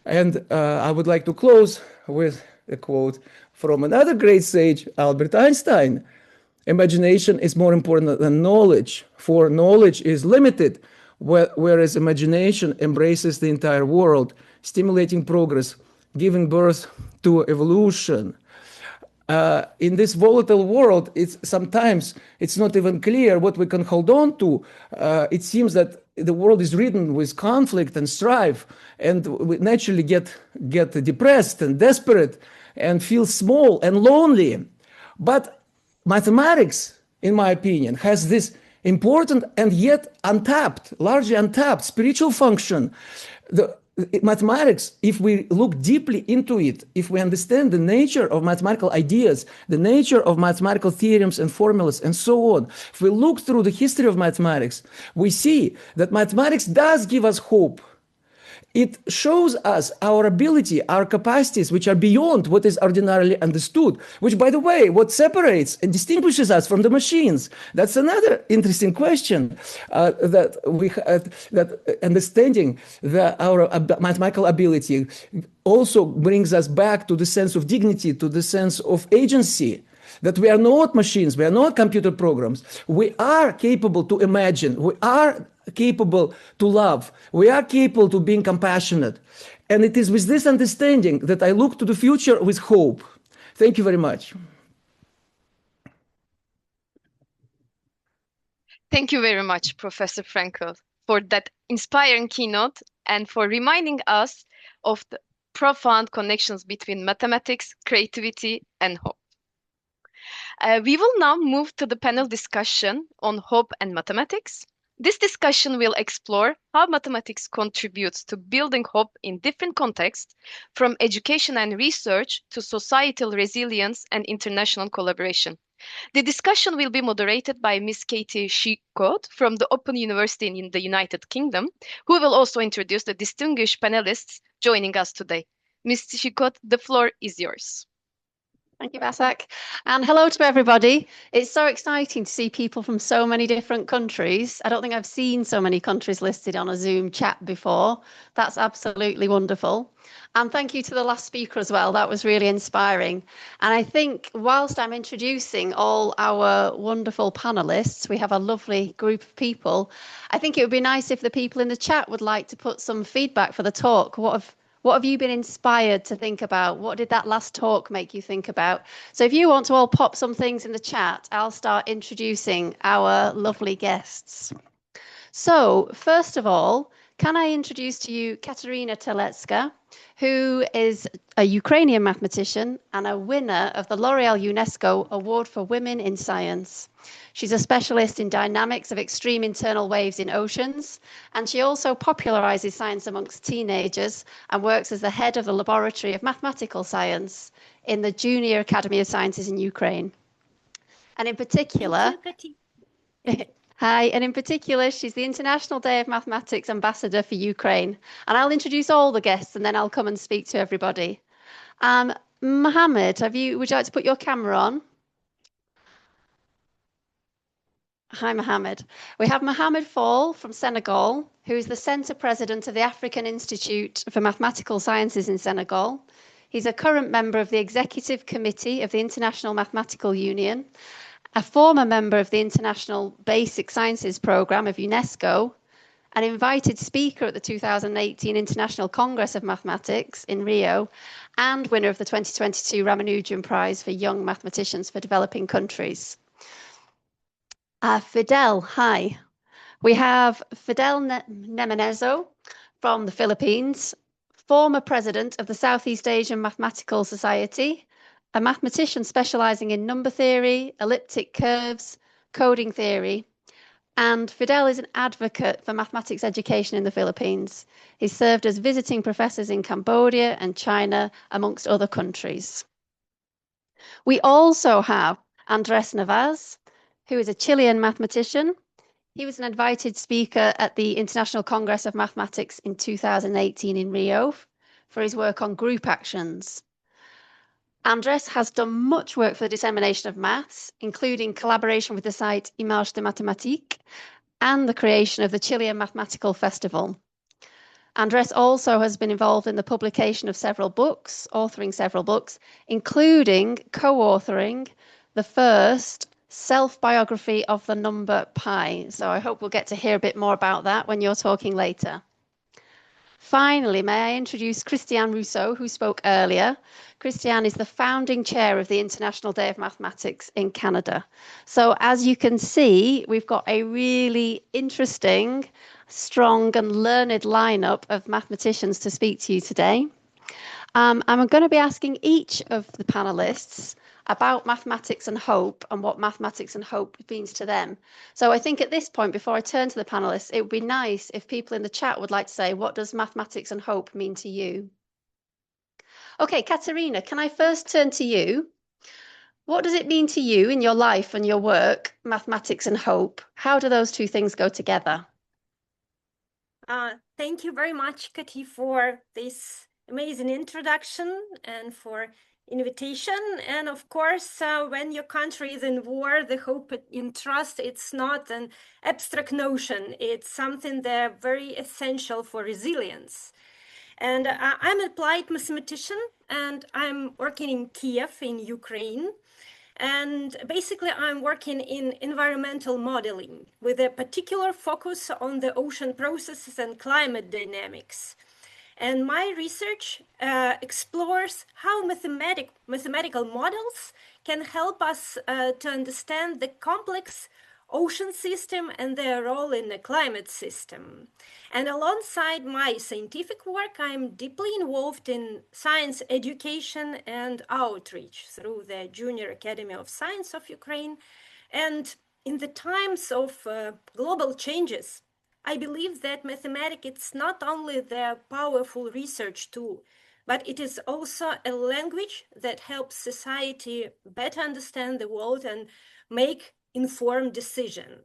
And I would like to close with a quote from another great sage, Albert Einstein. Imagination is more important than knowledge, for knowledge is limited, whereas imagination embraces the entire world, stimulating progress, giving birth to evolution. In this volatile world, sometimes it's not even clear what we can hold on to. It seems that the world is ridden with conflict and strife, and we naturally get depressed and desperate and feel small and lonely. But mathematics, in my opinion, has this important and yet largely untapped spiritual function. Mathematics, if we look deeply into it, if we understand the nature of mathematical ideas, the nature of mathematical theorems and formulas, and so on, if we look through the history of mathematics, we see that mathematics does give us hope. It shows us our ability, our capacities, which are beyond what is ordinarily understood, which, by the way, what separates and distinguishes us from the machines. That's another interesting question, that understanding our mathematical ability also brings us back to the sense of dignity, to the sense of agency, that we are not machines, we are not computer programs. We are capable to imagine, we are capable to love, we are capable to being compassionate. And it is with this understanding that I look to the future with hope. Thank you very much. Thank you very much, Professor Frankel, for that inspiring keynote and for reminding us of the profound connections between mathematics, creativity, and hope. We will now move to the panel discussion on hope and mathematics. This discussion will explore how mathematics contributes to building hope in different contexts, from education and research to societal resilience and international collaboration. The discussion will be moderated by Ms. Katie Shikot from the Open University in the United Kingdom, who will also introduce the distinguished panelists joining us today. Ms. Shikot, the floor is yours. Thank you, Vasak. And hello to everybody. It's so exciting to see people from so many different countries. I don't think I've seen so many countries listed on a Zoom chat before. That's absolutely wonderful. And thank you to the last speaker as well. That was really inspiring. And I think whilst I'm introducing all our wonderful panelists, we have a lovely group of people. I think it would be nice if the people in the chat would like to put some feedback for the talk. What have you been inspired to think about? What did that last talk make you think about? So if you want to all pop some things in the chat, I'll start introducing our lovely guests. So first of all, can I introduce to you Katerina Telecka, who is a Ukrainian mathematician and a winner of the L'Oréal UNESCO Award for Women in Science. She's a specialist in dynamics of extreme internal waves in oceans, and she also popularizes science amongst teenagers and works as the head of the Laboratory of Mathematical Science in the Junior Academy of Sciences in Ukraine. And in particular, hi, and in particular, she's the International Day of Mathematics Ambassador for Ukraine. And I'll introduce all the guests and then I'll come and speak to everybody. Mohammed, would you like to put your camera on? Hi, Mohammed. We have Mohammed Fall from Senegal, who is the Centre President of the African Institute for Mathematical Sciences in Senegal. He's a current member of the Executive Committee of the International Mathematical Union, a former member of the International Basic Sciences Programme of UNESCO, an invited speaker at the 2018 International Congress of Mathematics in Rio, and winner of the 2022 Ramanujan Prize for Young Mathematicians for Developing Countries. Fidel, hi. We have Fidel Nemenezo from the Philippines, former president of the Southeast Asian Mathematical Society, a mathematician specializing in number theory, elliptic curves, coding theory. And Fidel is an advocate for mathematics education in the Philippines. He's served as visiting professors in Cambodia and China, amongst other countries. We also have Andres Navas, who is a Chilean mathematician. He was an invited speaker at the International Congress of Mathematics in 2018 in Rio for his work on group actions. Andres has done much work for the dissemination of maths, including collaboration with the site Images de Mathématiques and the creation of the Chilean Mathematical Festival. Andres also has been involved in the publication of several books, authoring several books, including co-authoring the first self-biography of the number pi. So I hope we'll get to hear a bit more about that when you're talking later. Finally, may I introduce Christiane Rousseau, who spoke earlier. Christiane is the founding chair of the International Day of Mathematics in Canada. So as you can see, we've got a really interesting, strong and learned lineup of mathematicians to speak to you today. I'm going to be asking each of the panelists about mathematics and hope and what mathematics and hope means to them. So I think at this point, before I turn to the panelists, it would be nice if people in the chat would like to say, what does mathematics and hope mean to you? Okay, Katerina, can I first turn to you? What does it mean to you in your life and your work, mathematics and hope? How do those two things go together? Thank you very much, Kati, for this amazing introduction and for invitation. And of course, when your country is in war, the hope in trust, it's not an abstract notion. It's something that very essential for resilience. And I'm an applied mathematician, and I'm working in Kiev in Ukraine. And basically, I'm working in environmental modeling with a particular focus on the ocean processes and climate dynamics. And my research explores how mathematical models can help us to understand the complex ocean system and their role in the climate system. And alongside my scientific work, I'm deeply involved in science education and outreach through the Junior Academy of Science of Ukraine. And in the times of global changes, I believe that mathematics is not only the powerful research tool, but it is also a language that helps society better understand the world and make informed decisions.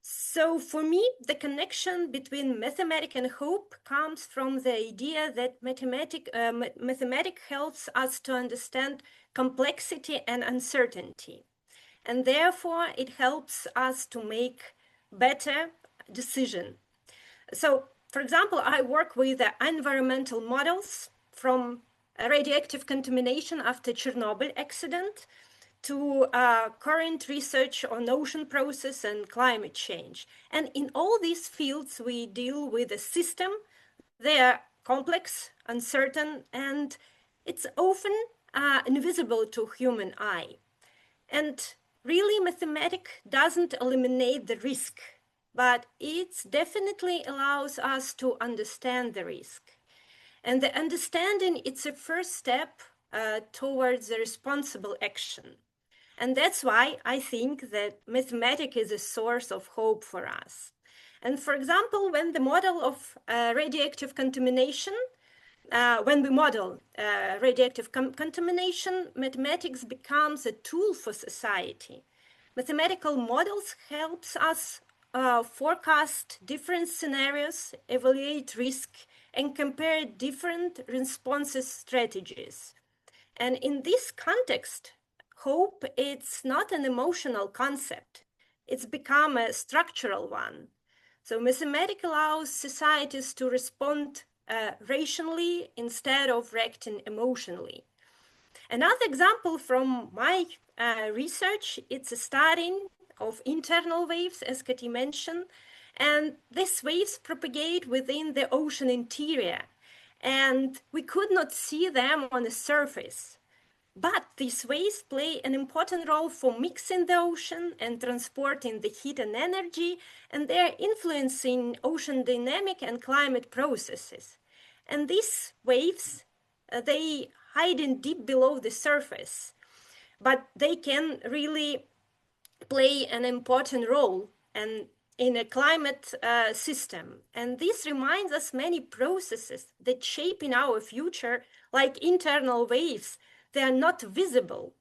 So for me, the connection between mathematics and hope comes from the idea that mathematics helps us to understand complexity and uncertainty. And therefore, it helps us to make better decision. So, for example, I work with environmental models from radioactive contamination after Chernobyl accident to current research on ocean process and climate change. And in all these fields, we deal with a system. They are complex, uncertain, and it's often invisible to human eye. And really, mathematics doesn't eliminate the risk, but it definitely allows us to understand the risk. And the understanding, it's a first step towards the responsible action. And that's why I think that mathematics is a source of hope for us. And for example, when the model of radioactive contamination, when we model radioactive contamination, mathematics becomes a tool for society. Mathematical models helps us forecast different scenarios, evaluate risk, and compare different responses strategies. And in this context, hope, it's not an emotional concept. It's become a structural one. So mathematics allows societies to respond rationally instead of reacting emotionally. Another example from my research, it's a study of internal waves, as Kati mentioned, and these waves propagate within the ocean interior, and we could not see them on the surface. But these waves play an important role for mixing the ocean and transporting the heat and energy, and they're influencing ocean dynamic and climate processes. And these waves, they hiding deep below the surface, but they can really play an important role and in a climate system. And this reminds us many processes that shape in our future, like internal waves, they are not visible.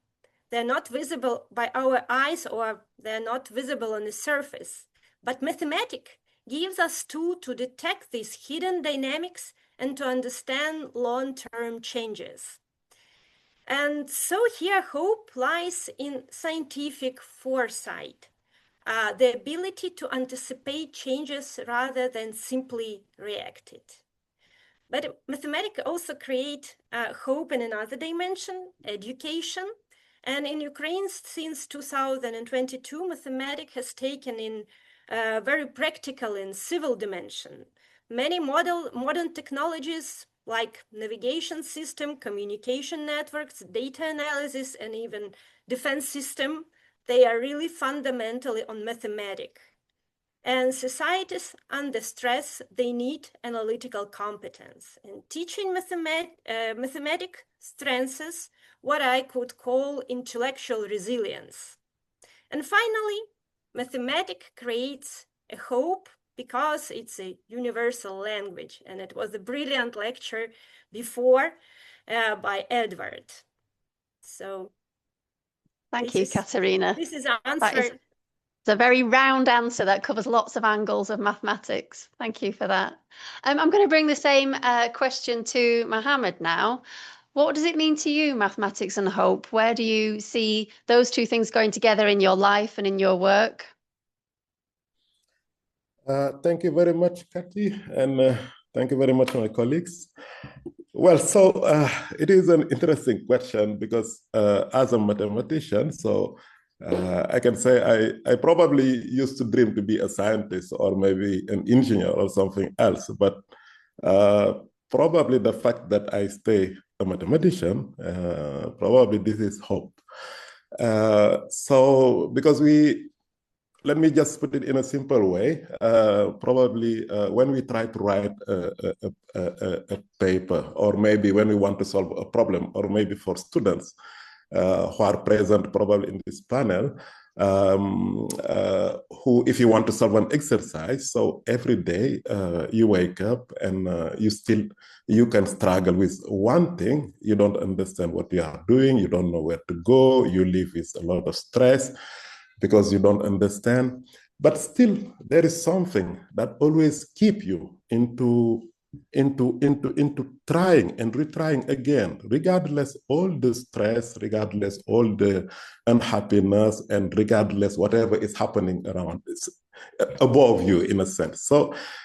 They're not visible by our eyes, or they're not visible on the surface. But mathematics gives us tools to detect these hidden dynamics and to understand long-term changes. And so here hope lies in scientific foresight, the ability to anticipate changes rather than simply react it. But mathematics also create hope in another dimension, education. And in Ukraine, since 2022, mathematics has taken in very practical and civil dimension. Many modern technologies like navigation system, communication networks, data analysis, and even defense system, they are really fundamentally on mathematics. And societies under stress, they need analytical competence. And teaching mathematics strengthens what I could call intellectual resilience. And finally, mathematics creates a hope because it's a universal language. And it was a brilliant lecture before by Edward. So thank you, Katerina. This is our answer. It's a very round answer that covers lots of angles of mathematics. Thank you for that. I'm going to bring the same question to Mohammed now. What does it mean to you, mathematics and hope? Where do you see those two things going together in your life and in your work? Thank you very much, Kati, and thank you very much, my colleagues. Well, so it is an interesting question because as a mathematician, I can say I probably used to dream to be a scientist or maybe an engineer or something else, but probably the fact that I stay a mathematician, probably this is hope. So because let me just put it in a simple way. Probably when we try to write a paper, or maybe when we want to solve a problem, or maybe for students who are present probably in this panel, who, if you want to solve an exercise, so every day you wake up and you can struggle with one thing. You don't understand what you are doing. You don't know where to go. You live with a lot of stress because you don't understand. But still, there is something that always keep you into trying and retrying again, regardless all the stress, regardless all the unhappiness, and regardless whatever is happening around this, above you, in a sense.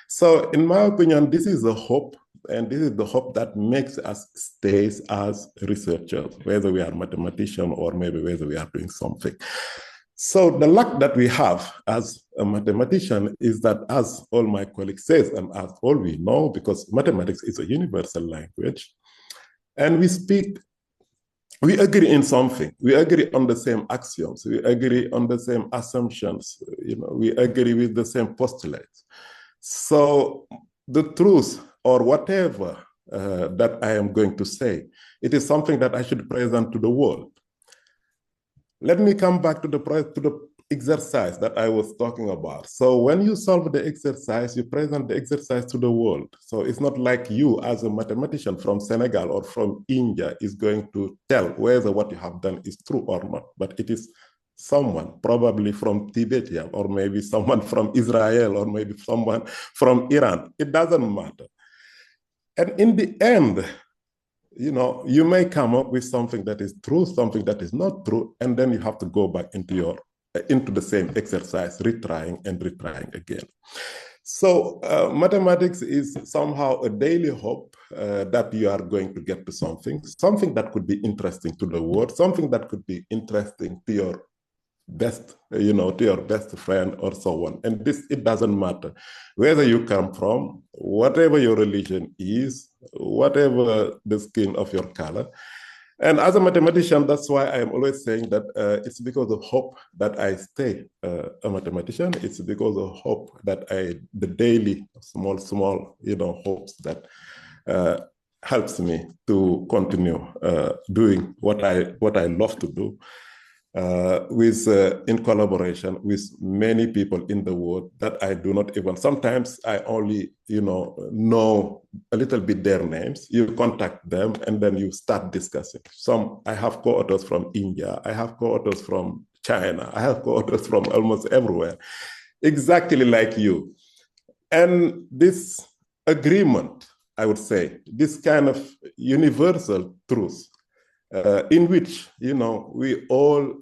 So in my opinion, this is the hope, and this is the hope that makes us stay as researchers, whether we are mathematicians or maybe whether we are doing something. So the luck that we have as a mathematician is that, as all my colleagues say, and as all we know, because mathematics is a universal language, and we agree in something. We agree on the same axioms. We agree on the same assumptions. We agree with the same postulates. So the truth, or whatever that I am going to say, it is something that I should present to the world. Let me come back to the exercise that I was talking about. So when you solve the exercise, you present the exercise to the world. So it's not like you as a mathematician from Senegal or from India is going to tell whether what you have done is true or not, but it is someone probably from Tibet, or maybe someone from Israel, or maybe someone from Iran. It doesn't matter. And in the end, you may come up with something that is true, something that is not true, and then you have to go back into the same exercise, retrying and retrying again. So mathematics is somehow a daily hope that you are going to get to something that could be interesting to the world, something that could be interesting to your best, to your best friend or so on. And it doesn't matter whether you come from, whatever your religion is, whatever the skin of your color. And as a mathematician, that's why I am always saying that it's because of hope that I stay a mathematician. It's because of hope that the daily small, hopes that helps me to continue doing what I love to do. In collaboration with many people in the world that I do not even, sometimes I only, know a little bit their names. You contact them and then you start discussing. I have co-authors from India, I have co-authors from China, I have co-authors from almost everywhere, exactly like you. And this agreement, I would say, this kind of universal truth, in which we all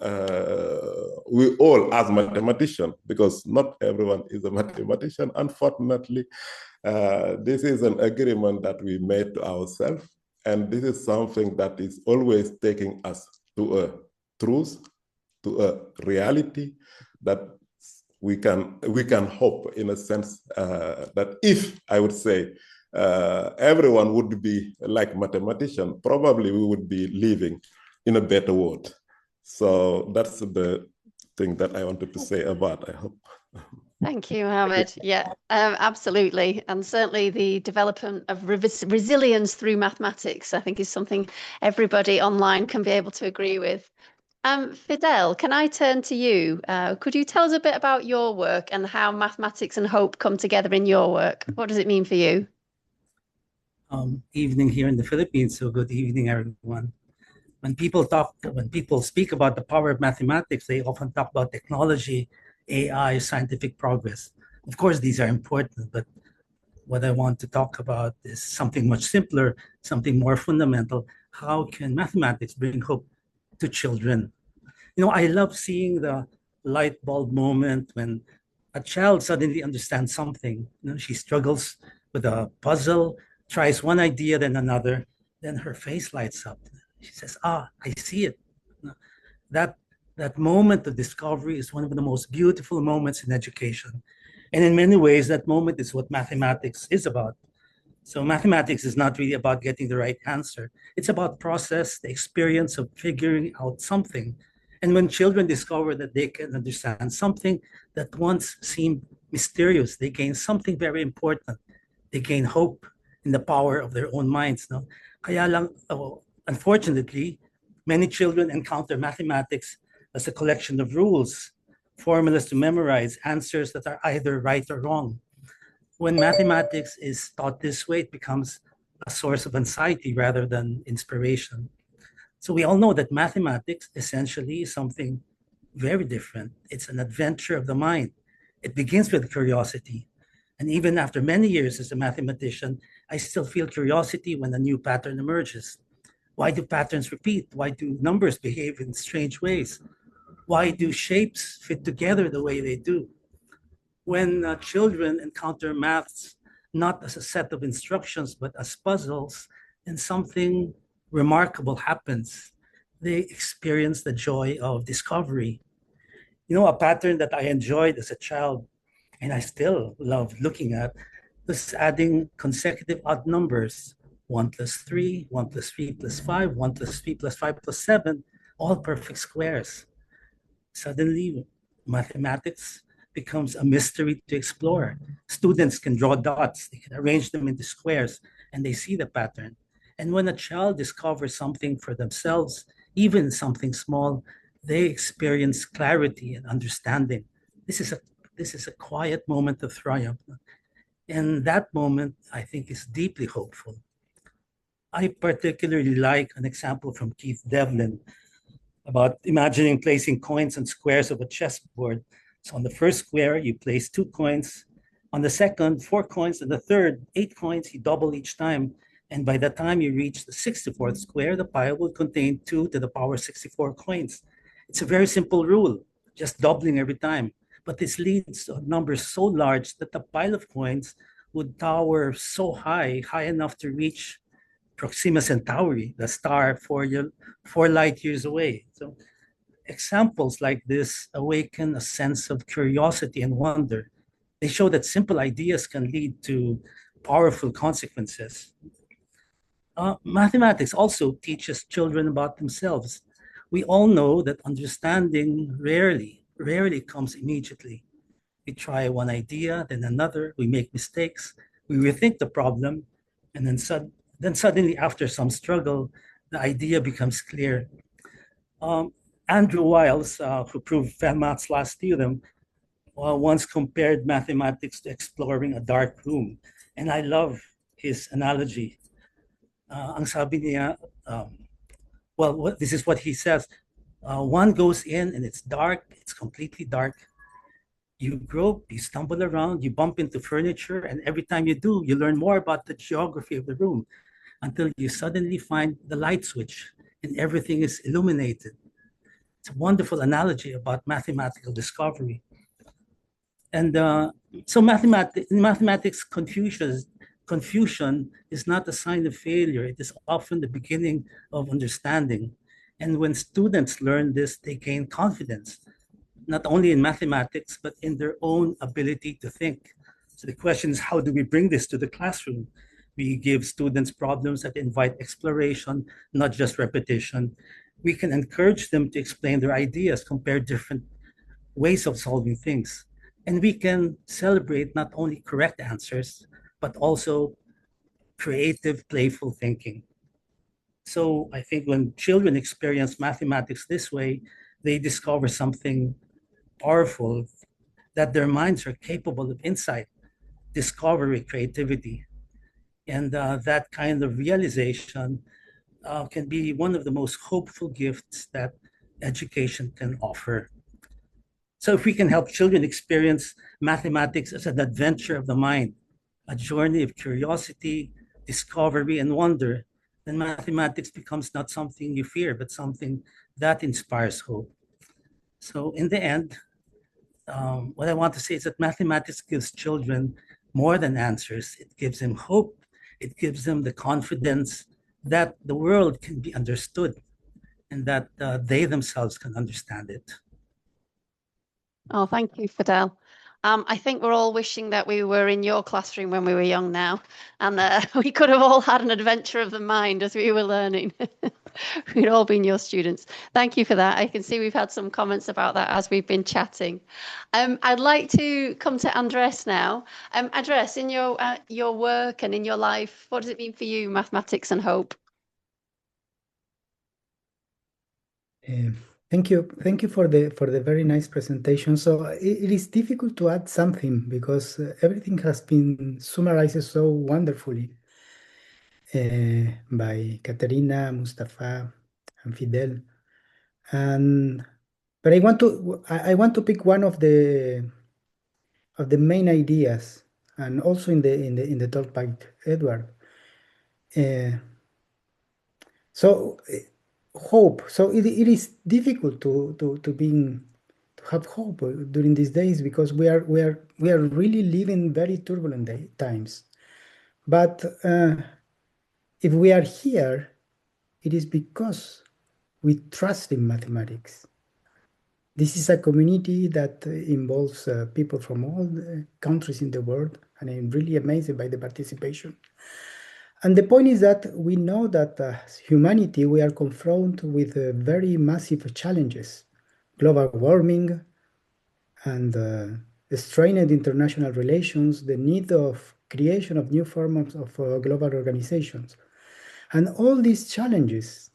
as mathematicians, because not everyone is a mathematician, unfortunately, this is an agreement that we made to ourselves, and this is something that is always taking us to a truth, to a reality that we can hope, in a sense, that if, I would say, everyone would be like mathematician, probably we would be living in a better world. So that's the thing that I wanted to say about, I hope. Thank you, Mohammed. Yeah, absolutely. And certainly the development of resilience through mathematics, I think, is something everybody online can be able to agree with. Fidel, can I turn to you? Could you tell us a bit about your work and how mathematics and hope come together in your work? What does it mean for you? Evening here in the Philippines, so good evening, everyone. When people speak about the power of mathematics, they often talk about technology, AI, scientific progress. Of course, these are important, but what I want to talk about is something much simpler, something more fundamental. How can mathematics bring hope to children? I love seeing the light bulb moment when a child suddenly understands something. She struggles with a puzzle, tries one idea, then another, then her face lights up. She says, I see it. That moment of discovery is one of the most beautiful moments in education. And in many ways, that moment is what mathematics is about. So mathematics is not really about getting the right answer. It's about process, the experience of figuring out something. And when children discover that they can understand something that once seemed mysterious, they gain something very important. They gain hope in the power of their own minds. No? Kaya lang, unfortunately, many children encounter mathematics as a collection of rules, formulas to memorize, answers that are either right or wrong. When mathematics is taught this way, it becomes a source of anxiety rather than inspiration. So we all know that mathematics essentially is something very different. It's an adventure of the mind. It begins with curiosity. And even after many years as a mathematician, I still feel curiosity when a new pattern emerges. Why do patterns repeat? Why do numbers behave in strange ways? Why do shapes fit together the way they do? When children encounter maths not as a set of instructions, but as puzzles, then something remarkable happens. They experience the joy of discovery. You know, a pattern that I enjoyed as a child and I still love looking at was adding consecutive odd numbers. 1 plus 3, 1 plus 3 plus 5, 1 plus 3 plus 5 plus 7, all perfect squares. Suddenly, mathematics becomes a mystery to explore. Students can draw dots, they can arrange them into squares, and they see the pattern. And when a child discovers something for themselves, even something small, they experience clarity and understanding. This is a quiet moment of triumph. And that moment, I think, is deeply hopeful. I particularly like an example from Keith Devlin about imagining placing coins on squares of a chessboard. So on the first square, you place 2 coins. On the second, 4 coins. And the third, 8 coins. You double each time. And by the time you reach the 64th square, the pile will contain 2 to the power 64 coins. It's a very simple rule, just doubling every time. But this leads to numbers so large that the pile of coins would tower so high, high enough to reach Proxima Centauri, the star 4 light years away. So examples like this awaken a sense of curiosity and wonder. They show that simple ideas can lead to powerful consequences. Mathematics also teaches children about themselves. We all know that understanding rarely comes immediately. We try one idea, then another, we make mistakes, we rethink the problem, and then suddenly, after some struggle, the idea becomes clear. Andrew Wiles, who proved Fermat's last theorem, once compared mathematics to exploring a dark room. And I love his analogy. Ang sabi niya, this is what he says. One goes in and it's dark, it's completely dark. You grope, you stumble around, you bump into furniture, and every time you do, you learn more about the geography of the room until you suddenly find the light switch and everything is illuminated. It's a wonderful analogy about mathematical discovery. And so in mathematics, confusion is not a sign of failure. It is often the beginning of understanding. And when students learn this, they gain confidence, not only in mathematics, but in their own ability to think. So the question is, how do we bring this to the classroom? We give students problems that invite exploration, not just repetition. We can encourage them to explain their ideas, compare different ways of solving things. And we can celebrate not only correct answers, but also creative, playful thinking. So I think when children experience mathematics this way, they discover something powerful, that their minds are capable of insight, discovery, creativity. And that kind of realization can be one of the most hopeful gifts that education can offer. So if we can help children experience mathematics as an adventure of the mind, a journey of curiosity, discovery, and wonder, then mathematics becomes not something you fear, but something that inspires hope. So in the end, what I want to say is that mathematics gives children more than answers. It gives them hope. It gives them the confidence that the world can be understood and that they themselves can understand it. Oh, thank you, Fidel. I think we're all wishing that we were in your classroom when we were young now, and we could have all had an adventure of the mind as we were learning. We'd all been your students. Thank you for that. I can see we've had some comments about that as we've been chatting. I'd like to come to Andres now. Andres, in your work and in your life, what does it mean for you, mathematics and hope? Thank you for the very nice presentation. So it is difficult to add something because everything has been summarized so wonderfully by Katerina, Mustafa, and Fidel. But I want to pick one of the main ideas, and also in the talk by Edward. So hope. So it is difficult to have hope during these days because we are really living very turbulent times. But if we are here, it is because we trust in mathematics. This is a community that involves people from all the countries in the world, and I'm really amazed by the participation. And the point is that we know that as humanity, we are confronted with very massive challenges: global warming and strained international relations, the need of creation of new forms of global organizations. And all these challenges,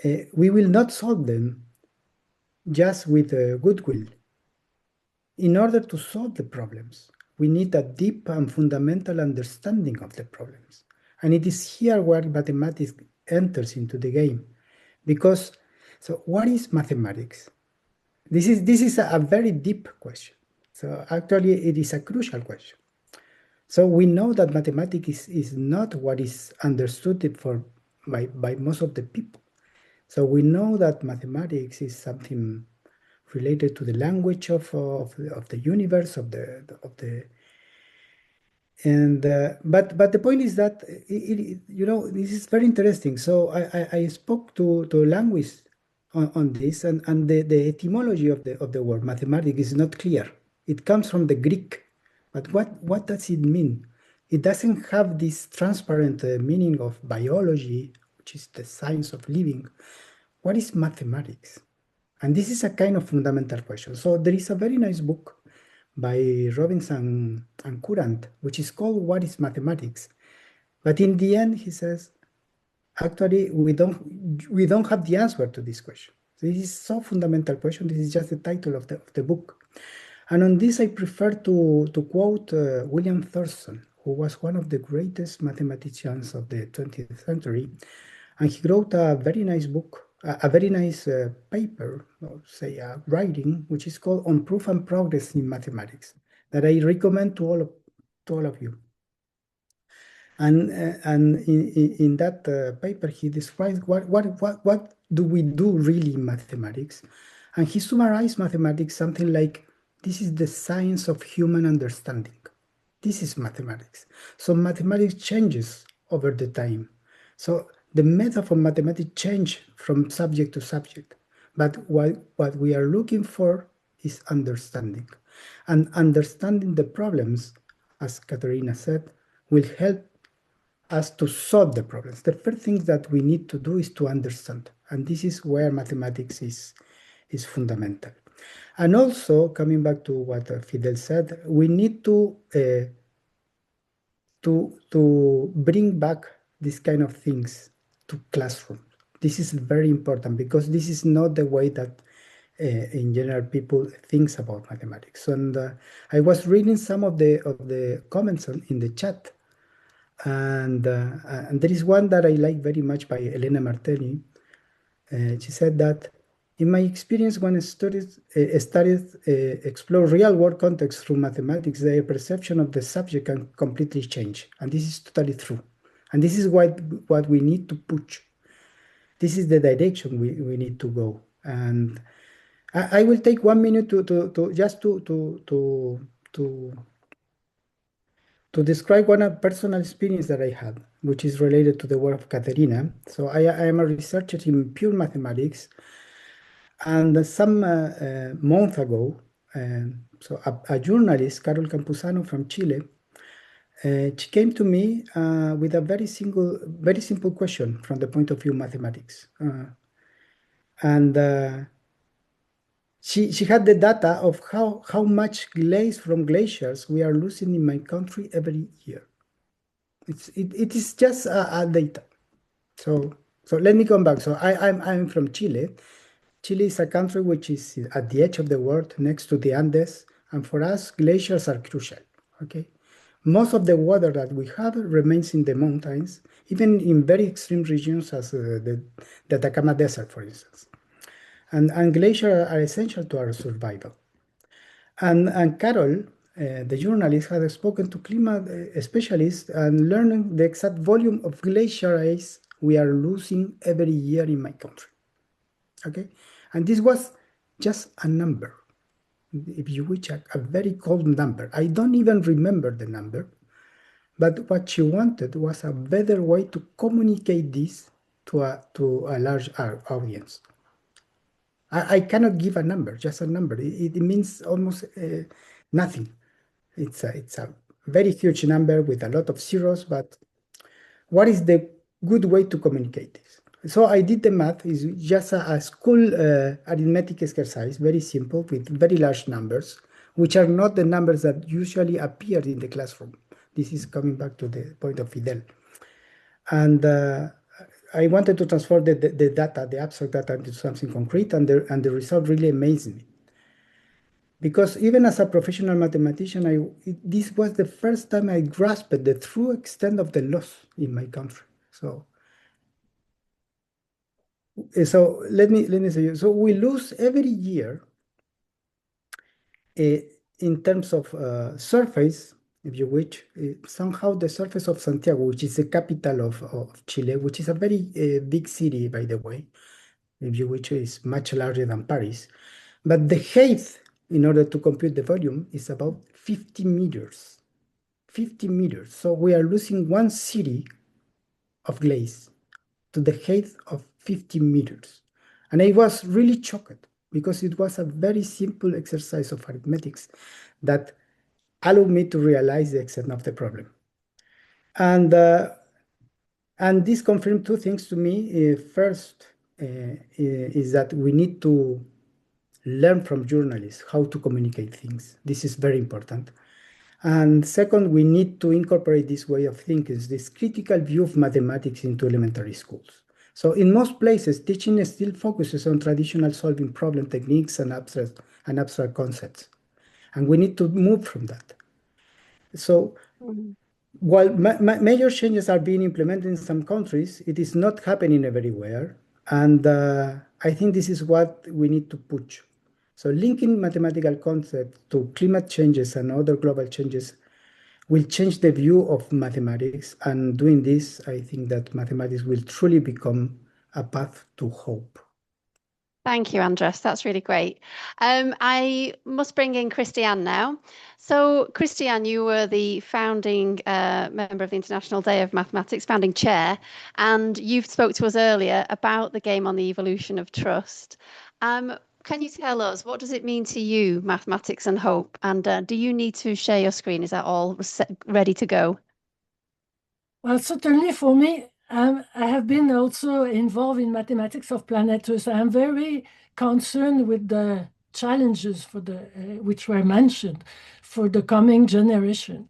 we will not solve them just with goodwill. In order to solve the problems, we need a deep and fundamental understanding of the problems. And it is here where mathematics enters into the game. Because, so what is mathematics? This is a very deep question. So actually, it is a crucial question. So we know that mathematics is not what is understood by most of the people. So we know that mathematics is something related to the language of the universe, of the and but the point is that this is very interesting. So I spoke to language on this, and the etymology of the word mathematics is not clear. It comes from the Greek, but what does it mean? It doesn't have this transparent meaning of biology, which is the science of living. What is mathematics? And this is a kind of fundamental question. So there is a very nice book by Robinson and Courant, which is called What is Mathematics? But in the end, he says, actually, we don't have the answer to this question. This is so fundamental question. This is just the title of the book. And on this, I prefer to quote William Thurston, who was one of the greatest mathematicians of the 20th century. And he wrote a very nice book, a very nice paper, or say a writing, which is called On Proof and Progress in Mathematics, that I recommend to all of you. And in that paper, he describes what do we do really in mathematics. And he summarized mathematics something like, this is the science of human understanding. This is mathematics. So mathematics changes over the time. So the method of mathematics change from subject to subject. But what we are looking for is understanding. And understanding the problems, as Katerina said, will help us to solve the problems. The first thing that we need to do is to understand. And this is where mathematics is fundamental. And also, coming back to what Fidel said, we need to bring back these kind of things to classrooms. This is very important because this is not the way that in general people thinks about mathematics. And I was reading some of the comments in the chat, and there is one that I like very much by Elena Martelli. She said that, in my experience, when studies explore real-world context through mathematics, their perception of the subject can completely change. And this is totally true. And this is what we need to push. This is the direction we need to go. And I will take 1 minute to describe one personal experience that I had, which is related to the work of Caterina. So I am a researcher in pure mathematics. And some month ago, so a journalist, Carol Campuzano from Chile, she came to me with a very simple question from the point of view of mathematics. And she had the data of how much glaze from glaciers we are losing in my country every year. It is just a data. So let me come back. So I'm from Chile. Chile is a country which is at the edge of the world, next to the Andes, and for us, glaciers are crucial. Okay, most of the water that we have remains in the mountains, even in very extreme regions as the Atacama Desert, for instance. And glaciers are essential to our survival. And Carol, the journalist, had spoken to climate specialists and learned the exact volume of glacier ice we are losing every year in my country. Okay, and this was just a number. If you wish, a very cold number. I don't even remember the number, but what she wanted was a better way to communicate this to a large audience. I cannot give a number, just a number. It means almost nothing. It's a very huge number with a lot of zeros, but what is the good way to communicate this? So I did the math. It's just a school arithmetic exercise, very simple, with very large numbers, which are not the numbers that usually appear in the classroom. This is coming back to the point of Fidel. And I wanted to transfer the data, the abstract data, into something concrete, and the result really amazed me. Because even as a professional mathematician, this was the first time I grasped the true extent of the loss in my country. So let me say, so we lose every year in terms of surface, if you wish, somehow the surface of Santiago, which is the capital of Chile, which is a very big city, by the way, if you wish, is much larger than Paris. But the height, in order to compute the volume, is about 50 meters. 50 meters. So we are losing one city of glaze to the height of 50 meters. And I was really shocked because it was a very simple exercise of arithmetics that allowed me to realize the extent of the problem. And this confirmed two things to me. First, is that we need to learn from journalists how to communicate things. This is very important. And second, we need to incorporate this way of thinking, this critical view of mathematics into elementary schools. So in most places, teaching still focuses on traditional solving problem techniques and abstract concepts. And we need to move from that. So while major changes are being implemented in some countries, it is not happening everywhere. And I think this is what we need to push. So linking mathematical concepts to climate changes and other global changes will change the view of mathematics. And doing this, I think that mathematics will truly become a path to hope. Thank you, Andres. That's really great. I must bring in Christiane now. So, Christiane, you were the founding member of the International Day of Mathematics, founding chair, and you've spoke to us earlier about the game on the evolution of trust. Can you tell us, what does it mean to you, mathematics and hope? And do you need to share your screen? Is that all ready to go? Well, certainly for me, I have been also involved in mathematics of planet Earth. I'm very concerned with the challenges for which were mentioned for the coming generation.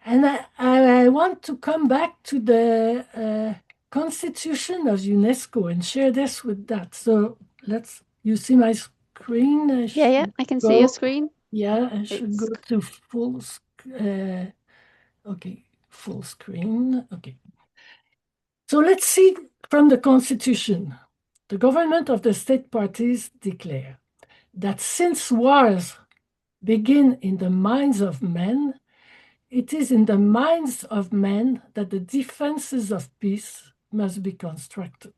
And I want to come back to the Constitution of UNESCO and share this with that. So you see my screen? Yeah, I can see your screen. Yeah, I should go to full screen. Okay. So let's see from the Constitution. The government of the state parties declare that since wars begin in the minds of men, it is in the minds of men that the defenses of peace must be constructed.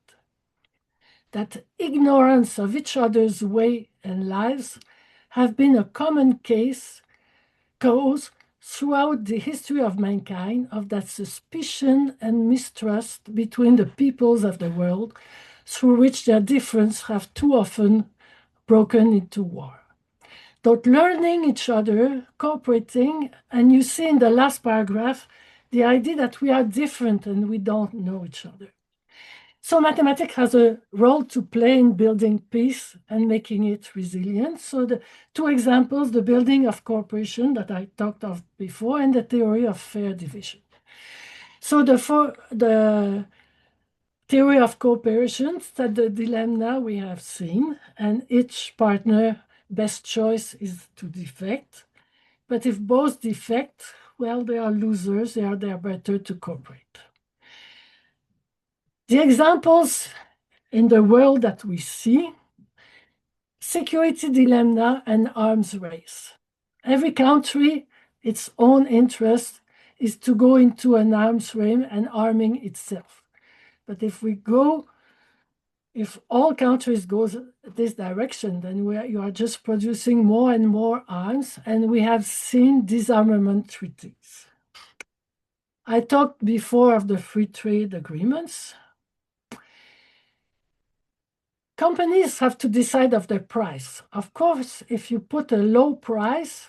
That ignorance of each other's way and lives have been a common cause throughout the history of mankind of that suspicion and mistrust between the peoples of the world, through which their differences have too often broken into war. That learning each other, cooperating, and you see in the last paragraph the idea that we are different and we don't know each other. So mathematics has a role to play in building peace and making it resilient. So the two examples, the building of cooperation that I talked of before and the theory of fair division. So the theory of cooperation, that the dilemma we have seen, and each partner best choice is to defect. But if both defect, well, they are losers, they are better to cooperate. The examples in the world that we see, security dilemma and arms race. Every country, its own interest is to go into an arms race and arming itself. But if all countries go this direction, then you are just producing more and more arms, and we have seen disarmament treaties. I talked before of the free trade agreements. companies have to decide of their price. Of course, if you put a low price,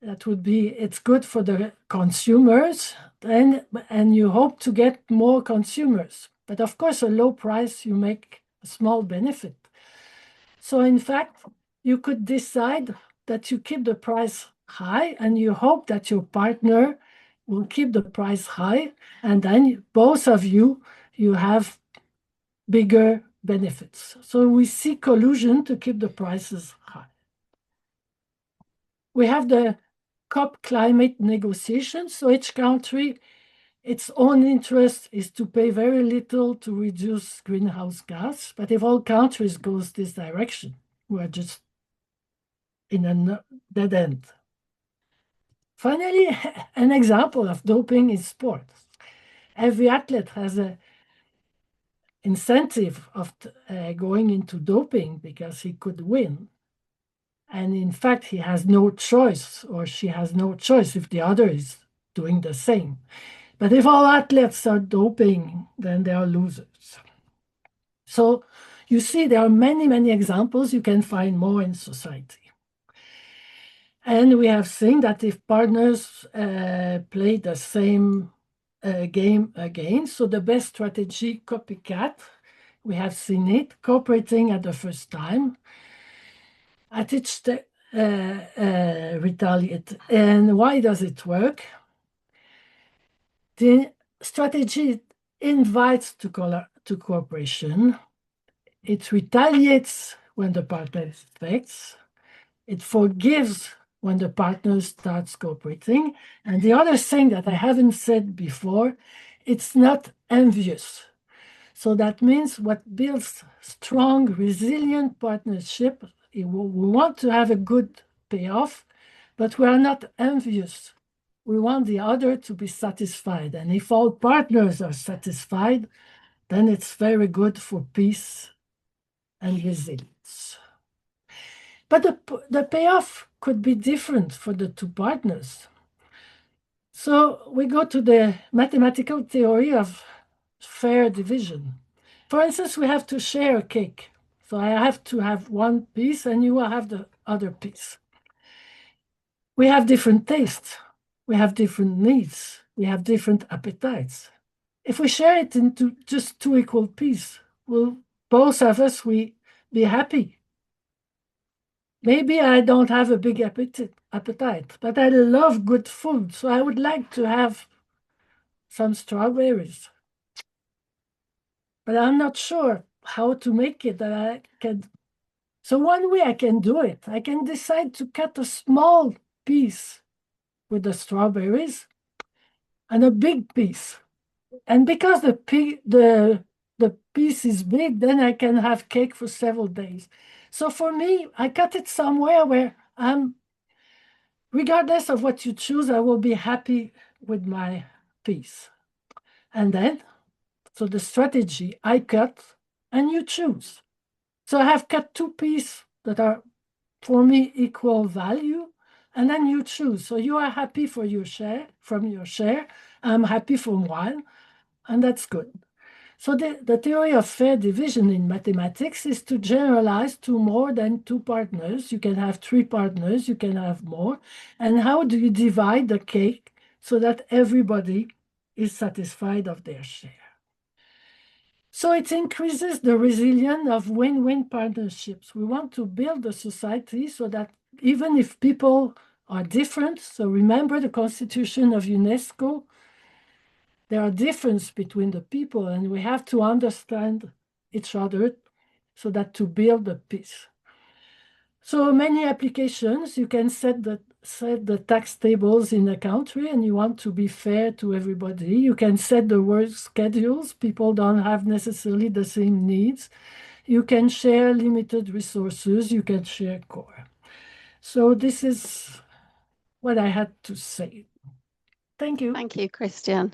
that would be, it's good for the consumers, and you hope to get more consumers. But of course, a low price, you make a small benefit. So in fact, you could decide that you keep the price high and you hope that your partner will keep the price high, and then both of you have bigger benefits. So we see collusion to keep the prices high. We have the COP climate negotiations. So each country, its own interest is to pay very little to reduce greenhouse gas. But if all countries goes this direction, we're just in a dead end. Finally, an example of doping in sports. Every athlete has an incentive of going into doping because he could win. And in fact, he has no choice, or she has no choice if the other is doing the same. But if all athletes are doping, then they are losers. So you see, there are many, many examples. You can find more in society. And we have seen that if partners play the same game again, so the best strategy, copycat, we have seen it, cooperating at the first time, at each step, retaliate. And why does it work? The strategy invites to cooperation. It retaliates when the partner expects. It forgives when the partner starts cooperating. And the other thing that I haven't said before, it's not envious. So that means what builds strong, resilient partnership, we want to have a good payoff, but we are not envious. We want the other to be satisfied. And if all partners are satisfied, then it's very good for peace and resilience. But the payoff could be different for the two partners. So we go to the mathematical theory of fair division. For instance, we have to share a cake. So I have to have one piece and you will have the other piece. We have different tastes. We have different needs. We have different appetites. If we share it into just two equal pieces, will both of us be happy? Maybe I don't have a big appetite, but I love good food. So I would like to have some strawberries. But I'm not sure how to make it that I can. So one way I can do it, I can decide to cut a small piece with the strawberries and a big piece. And because the piece is big, then I can have cake for several days. So for me, I cut it somewhere where regardless of what you choose, I will be happy with my piece. And then, so the strategy, I cut and you choose. So I have cut two pieces that are, for me, equal value, and then you choose. So you are happy for your share, from your share. I'm happy from one, and that's good. So the theory of fair division in mathematics is to generalize to more than two partners. You can have three partners, you can have more. And how do you divide the cake so that everybody is satisfied of their share? So it increases the resilience of win-win partnerships. We want to build a society so that even if people are different, so remember the Constitution of UNESCO, there are differences between the people, and we have to understand each other so that to build a peace. So many applications, you can set the tax tables in a country, and you want to be fair to everybody. You can set the work schedules. People don't have necessarily the same needs. You can share limited resources. You can share core. So this is what I had to say. Thank you. Thank you, Christian.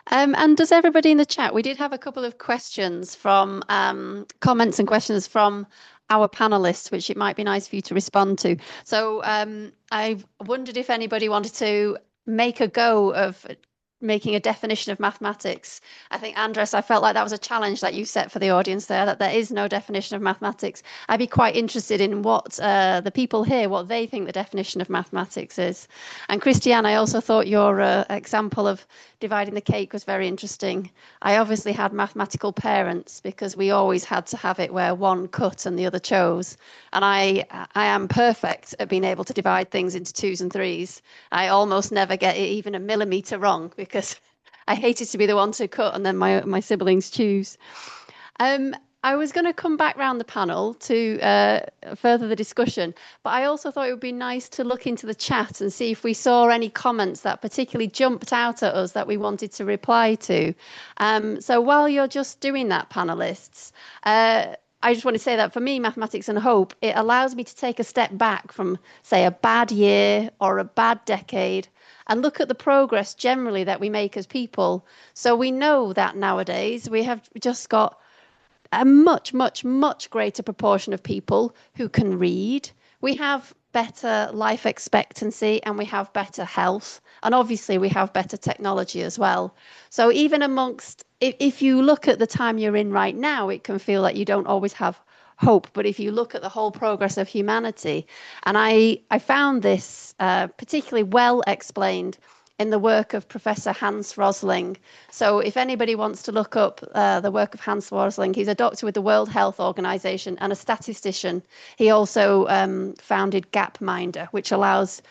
And does everybody in the chat, we did have a couple of questions from comments and questions from our panelists, which it might be nice for you to respond to. So I wondered if anybody wanted to make a go of making a definition of mathematics. I think, Andres, I felt like that was a challenge that you set for the audience there, that there is no definition of mathematics. I'd be quite interested in what the people here, what they think the definition of mathematics is. And Christiane, I also thought your example of dividing the cake was very interesting. I obviously had mathematical parents because we always had to have it where one cut and the other chose. And I am perfect at being able to divide things into 2s and 3s. I almost never get it even a millimeter wrong because I hated to be the one to cut and then my siblings choose. I was going to come back round the panel to further the discussion, but I also thought it would be nice to look into the chat and see if we saw any comments that particularly jumped out at us that we wanted to reply to. So while you're just doing that, panelists, I just want to say that for me, mathematics and hope, it allows me to take a step back from, say, a bad year or a bad decade and look at the progress generally that we make as people. So we know that nowadays we have just got a much, much, much greater proportion of people who can read. We have better life expectancy and we have better health. And obviously we have better technology as well. So even amongst, if you look at the time you're in right now, it can feel like you don't always have hope. But if you look at the whole progress of humanity, and I found this particularly well explained in the work of Professor Hans Rosling. So if anybody wants to look up the work of Hans Rosling, he's a doctor with the World Health Organization and a statistician. He also founded Gapminder, which allows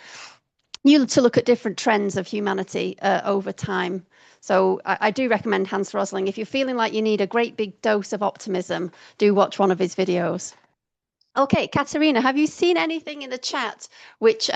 you to look at different trends of humanity over time. So I do recommend Hans Rosling. If you're feeling like you need a great big dose of optimism, do watch one of his videos. Okay, Katerina, have you seen anything in the chat which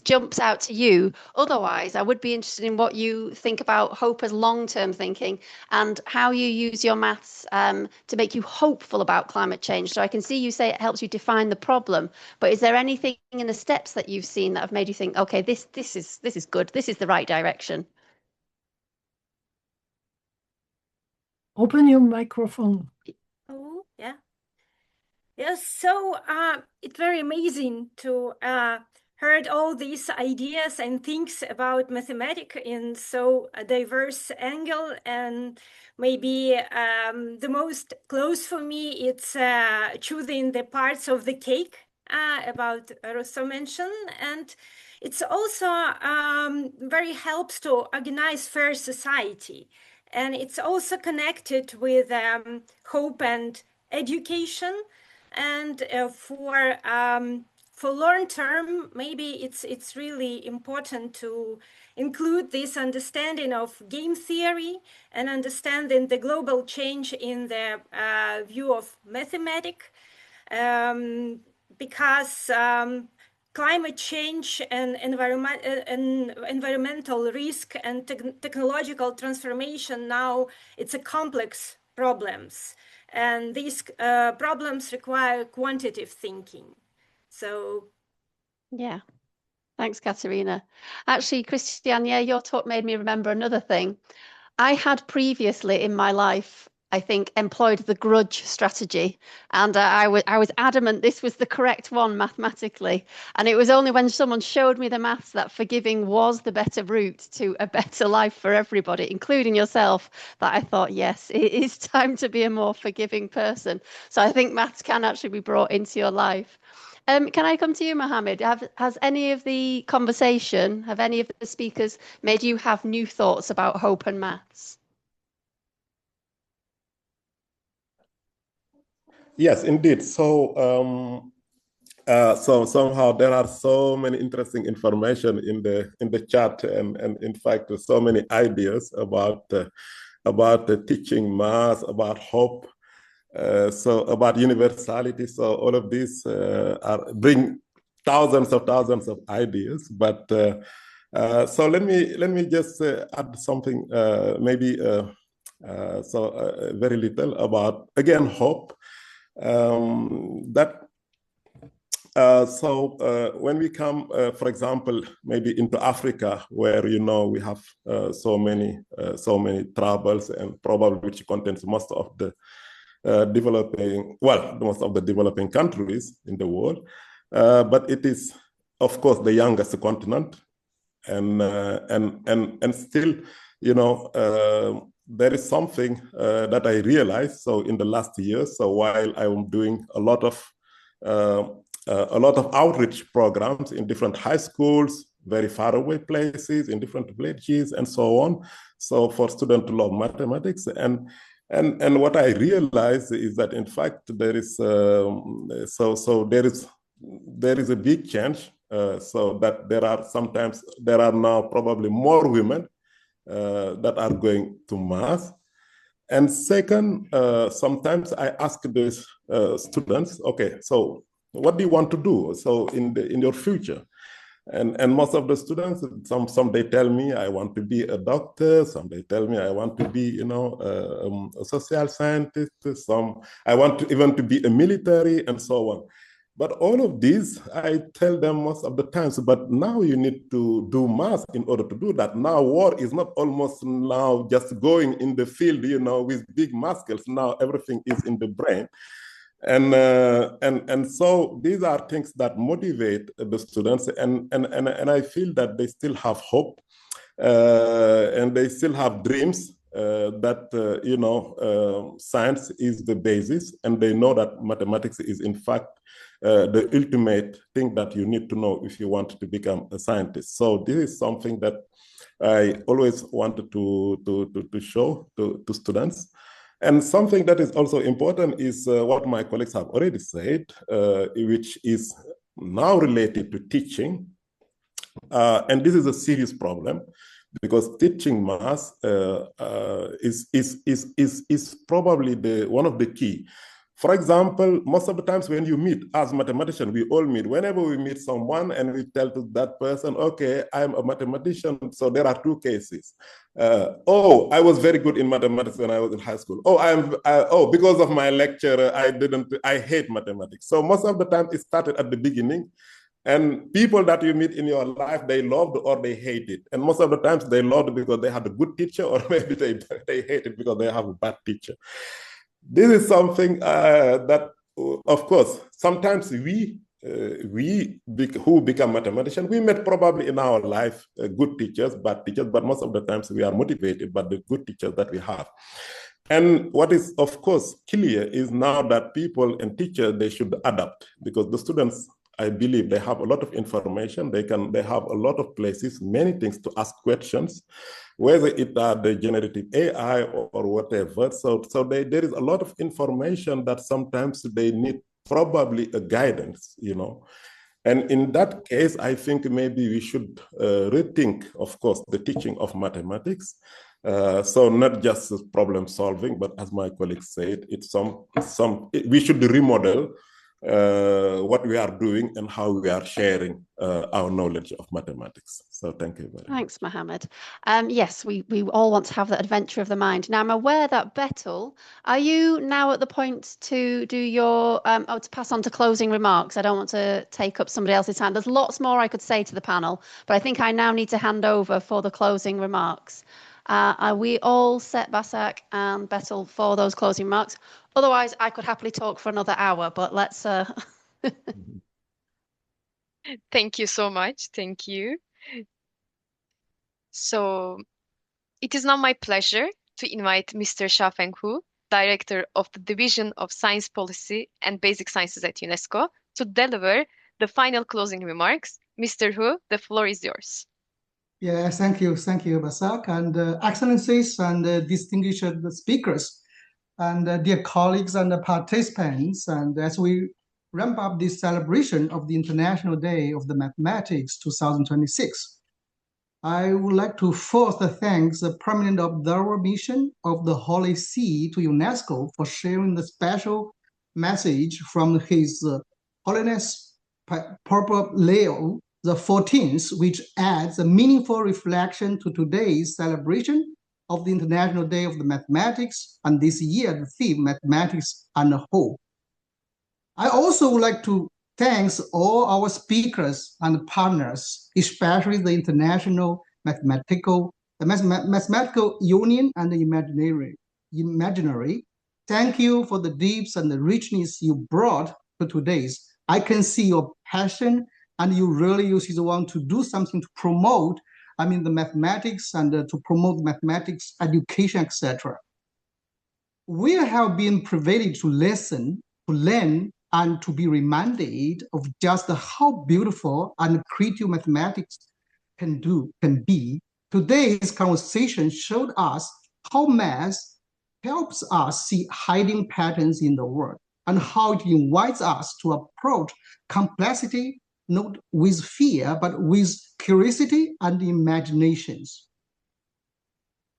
jumps out to you? Otherwise, I would be interested in what you think about hope as long-term thinking and how you use your maths to make you hopeful about climate change. So I can see you say it helps you define the problem, but is there anything in the steps that you've seen that have made you think, okay, this is good, this is the right direction? Open your microphone. Oh, yeah. Yes, so it's very amazing to heard all these ideas and things about mathematics in so a diverse angle, and maybe the most close for me it's choosing the parts of the cake about Rousseau mentioned, and it's also very helps to organize fair society, and it's also connected with hope and education. And for long term, maybe it's really important to include this understanding of game theory and understanding the global change in the view of mathematics, because climate change and environmental risk and technological transformation now it's a complex problems. And these problems require quantitative thinking. So, yeah, thanks, Katerina. Actually, Christiane, yeah, your talk made me remember another thing. I had previously in my life, I think, employed the grudge strategy, and I was adamant this was the correct one mathematically. And it was only when someone showed me the maths that forgiving was the better route to a better life for everybody, including yourself, that I thought, yes, it is time to be a more forgiving person. So I think maths can actually be brought into your life. Can I come to you, Mohammed? Has any of the conversation, have any of the speakers made you have new thoughts about hope and maths? Yes, indeed. So so somehow there are so many interesting information in the chat, and in fact so many ideas about the teaching math, about hope, so about universality. So all of these bring thousands of ideas. But so let me just add something, maybe very little about again hope. When we come, for example, maybe into Africa, where we have so many troubles, and probably which contains most of the most of the developing countries in the world, but it is, of course, the youngest continent. and still, there is something that I realized. So in the last year, so while I am doing a lot of outreach programs in different high schools, very far away places, in different villages, and so on. So for students to love mathematics, and what I realized is that in fact there is there is a big change. So that there are now probably more women that are going to math. And second, sometimes I ask these students, okay, so what do you want to do? So in your future? And most of the students, some they tell me I want to be a doctor, some they tell me I want to be, a social scientist, some I want to even to be a military, and so on. But all of these, I tell them most of the times, but now you need to do math in order to do that. Now war is not almost now just going in the field, with big muscles. Now everything is in the brain. And so these are things that motivate the students, and I feel that they still have hope, and they still have dreams, that science is the basis, and they know that mathematics is in fact the ultimate thing that you need to know if you want to become a scientist. So this is something that I always wanted to show to students. And something that is also important is what my colleagues have already said, which is now related to teaching. And this is a serious problem, because teaching math is probably one of the key. For example, most of the times when you meet as mathematicians, we all meet. Whenever we meet someone and we tell to that person, okay, I'm a mathematician. So there are two cases. I was very good in mathematics when I was in high school. Because of my lecturer, I hate mathematics. So most of the time it started at the beginning. And people that you meet in your life, they loved or they hated. And most of the times they loved because they had a good teacher, or maybe they hated because they have a bad teacher. This is something that, of course, sometimes we who become mathematicians, we met probably in our life good teachers, bad teachers, but most of the times we are motivated by the good teachers that we have. And what is, of course, clear is now that people and teachers, they should adapt, because the students, I believe, they have a lot of information. They have a lot of places, many things to ask questions, whether it are the generative AI or whatever. So there is a lot of information that sometimes they need probably a guidance, And in that case, I think maybe we should rethink, of course, the teaching of mathematics. So not just problem solving, but as my colleague said, it's we should remodel what we are doing and how we are sharing our knowledge of mathematics. So thank you very much. Thanks, Mohammed. Yes, we all want to have that adventure of the mind. Now, I'm aware that Betul, are you now at the point to do your, to pass on to closing remarks? I don't want to take up somebody else's time. There's lots more I could say to the panel, but I think I now need to hand over for the closing remarks. Are we all set, Basak and Betul, for those closing remarks? Otherwise, I could happily talk for another hour, but let's... Thank you so much. Thank you. So it is now my pleasure to invite Mr. Xiaofeng Hu, Director of the Division of Science Policy and Basic Sciences at UNESCO, to deliver the final closing remarks. Mr. Hu, the floor is yours. Yeah, thank you, Basak, and excellencies and distinguished speakers, and dear colleagues and participants. And as we ramp up this celebration of the International Day of the Mathematics 2026, I would like to first thank the Permanent Observer Mission of the Holy See to UNESCO for sharing the special message from His Holiness Pope Leo the 14th, which adds a meaningful reflection to today's celebration of the International Day of the Mathematics, and this year the theme, Mathematics and Hope. I also would like to thank all our speakers and partners, especially the International Mathematical Union and the Imaginary. Thank you for the depth and the richness you brought to today's. I can see your passion, and you really want to do something to promote the mathematics and to promote mathematics education, etc. We have been privileged to listen, to learn, and to be reminded of just how beautiful and creative mathematics can be. Today's conversation showed us how math helps us see hiding patterns in the world and how it invites us to approach complexity not with fear, but with curiosity and imaginations.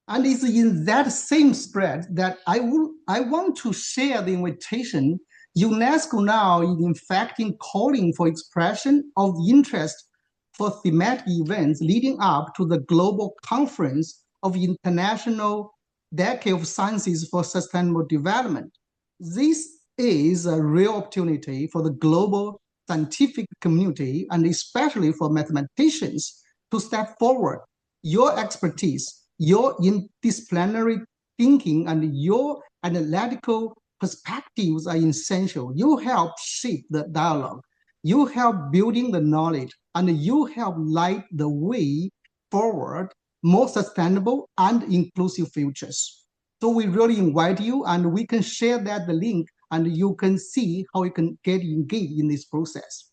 And it's in that same spread that I want to share the invitation. UNESCO now is in fact calling for expression of interest for thematic events leading up to the Global Conference of International Decade of Sciences for Sustainable Development. This is a real opportunity for the global scientific community and especially for mathematicians to step forward. Your expertise, your interdisciplinary thinking, and your analytical perspectives are essential. You help shape the dialogue. You help building the knowledge, and you help light the way forward more sustainable and inclusive futures. So we really invite you, and we can share that the link, and you can see how you can get engaged in this process.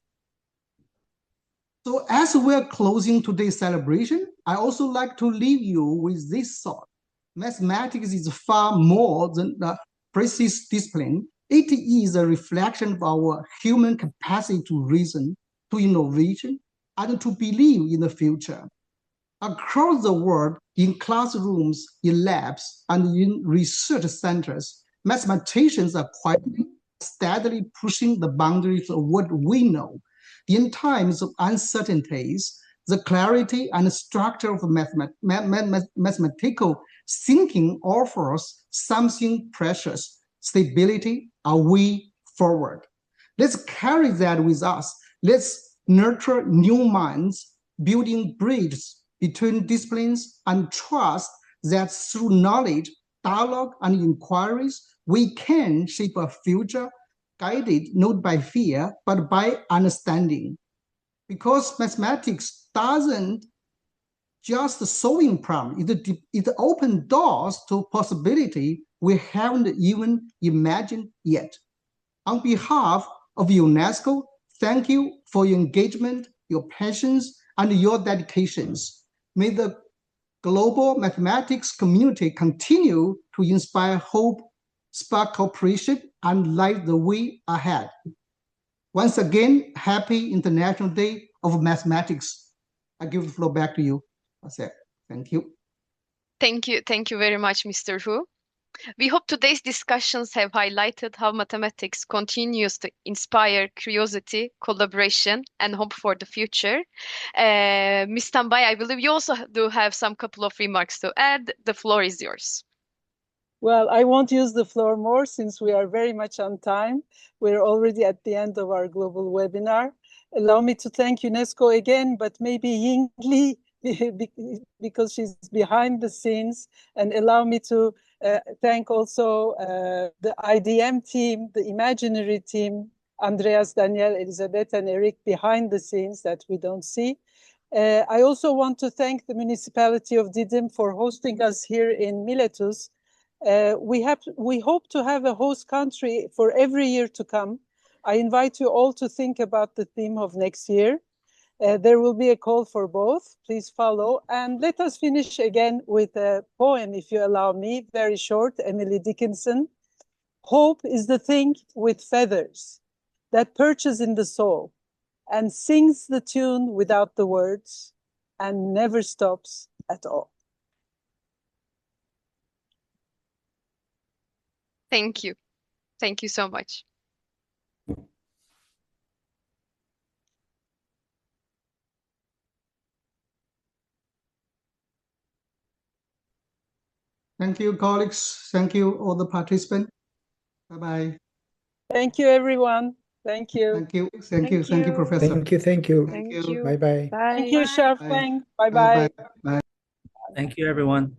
So as we're closing today's celebration, I also like to leave you with this thought. Mathematics is far more than a precise discipline. It is a reflection of our human capacity to reason, to innovation, and to believe in the future. Across the world, in classrooms, in labs, and in research centers, mathematicians are quietly, steadily pushing the boundaries of what we know. In times of uncertainties, the clarity and structure of mathematical thinking offers something precious: stability, a way forward. Let's carry that with us. Let's nurture new minds, building bridges between disciplines, and trust that through knowledge, dialogue, and inquiries, we can shape a future guided not by fear, but by understanding. Because mathematics doesn't just solving problems, it opens doors to possibility we haven't even imagined yet. On behalf of UNESCO, thank you for your engagement, your passions, and your dedications. May the global mathematics community continue to inspire hope, spark cooperation, and light the way ahead. Once again, happy International Day of Mathematics. I give the floor back to you, Asek. Thank you. Thank you. Thank you very much, Mr. Hu. We hope today's discussions have highlighted how mathematics continues to inspire curiosity, collaboration, and hope for the future. Ms. Tambay, I believe you also do have some couple of remarks to add. The floor is yours. Well, I won't use the floor more since we are very much on time. We're already at the end of our global webinar. Allow me to thank UNESCO again, but maybe Ying Li, because she's behind the scenes, and allow me to thank also the IDM team, the imaginary team, Andreas, Daniel, Elizabeth, and Eric behind the scenes that we don't see. I also want to thank the municipality of Didim for hosting us here in Miletus. We hope to have a host country for every year to come. I invite you all to think about the theme of next year. There will be a call for both. Please follow. And let us finish again with a poem, if you allow me, very short, Emily Dickinson. Hope is the thing with feathers that perches in the soul and sings the tune without the words and never stops at all. Thank you. Thank you so much. Thank you, colleagues. Thank you, all the participants. Bye-bye. Thank you, everyone. Thank you. Thank you. Thank you. Thank you, Professor. Thank you. Thank you. Thank you. Bye-bye. Thank you, Sharfeng. Bye. Bye-bye. Bye. Thank you, everyone.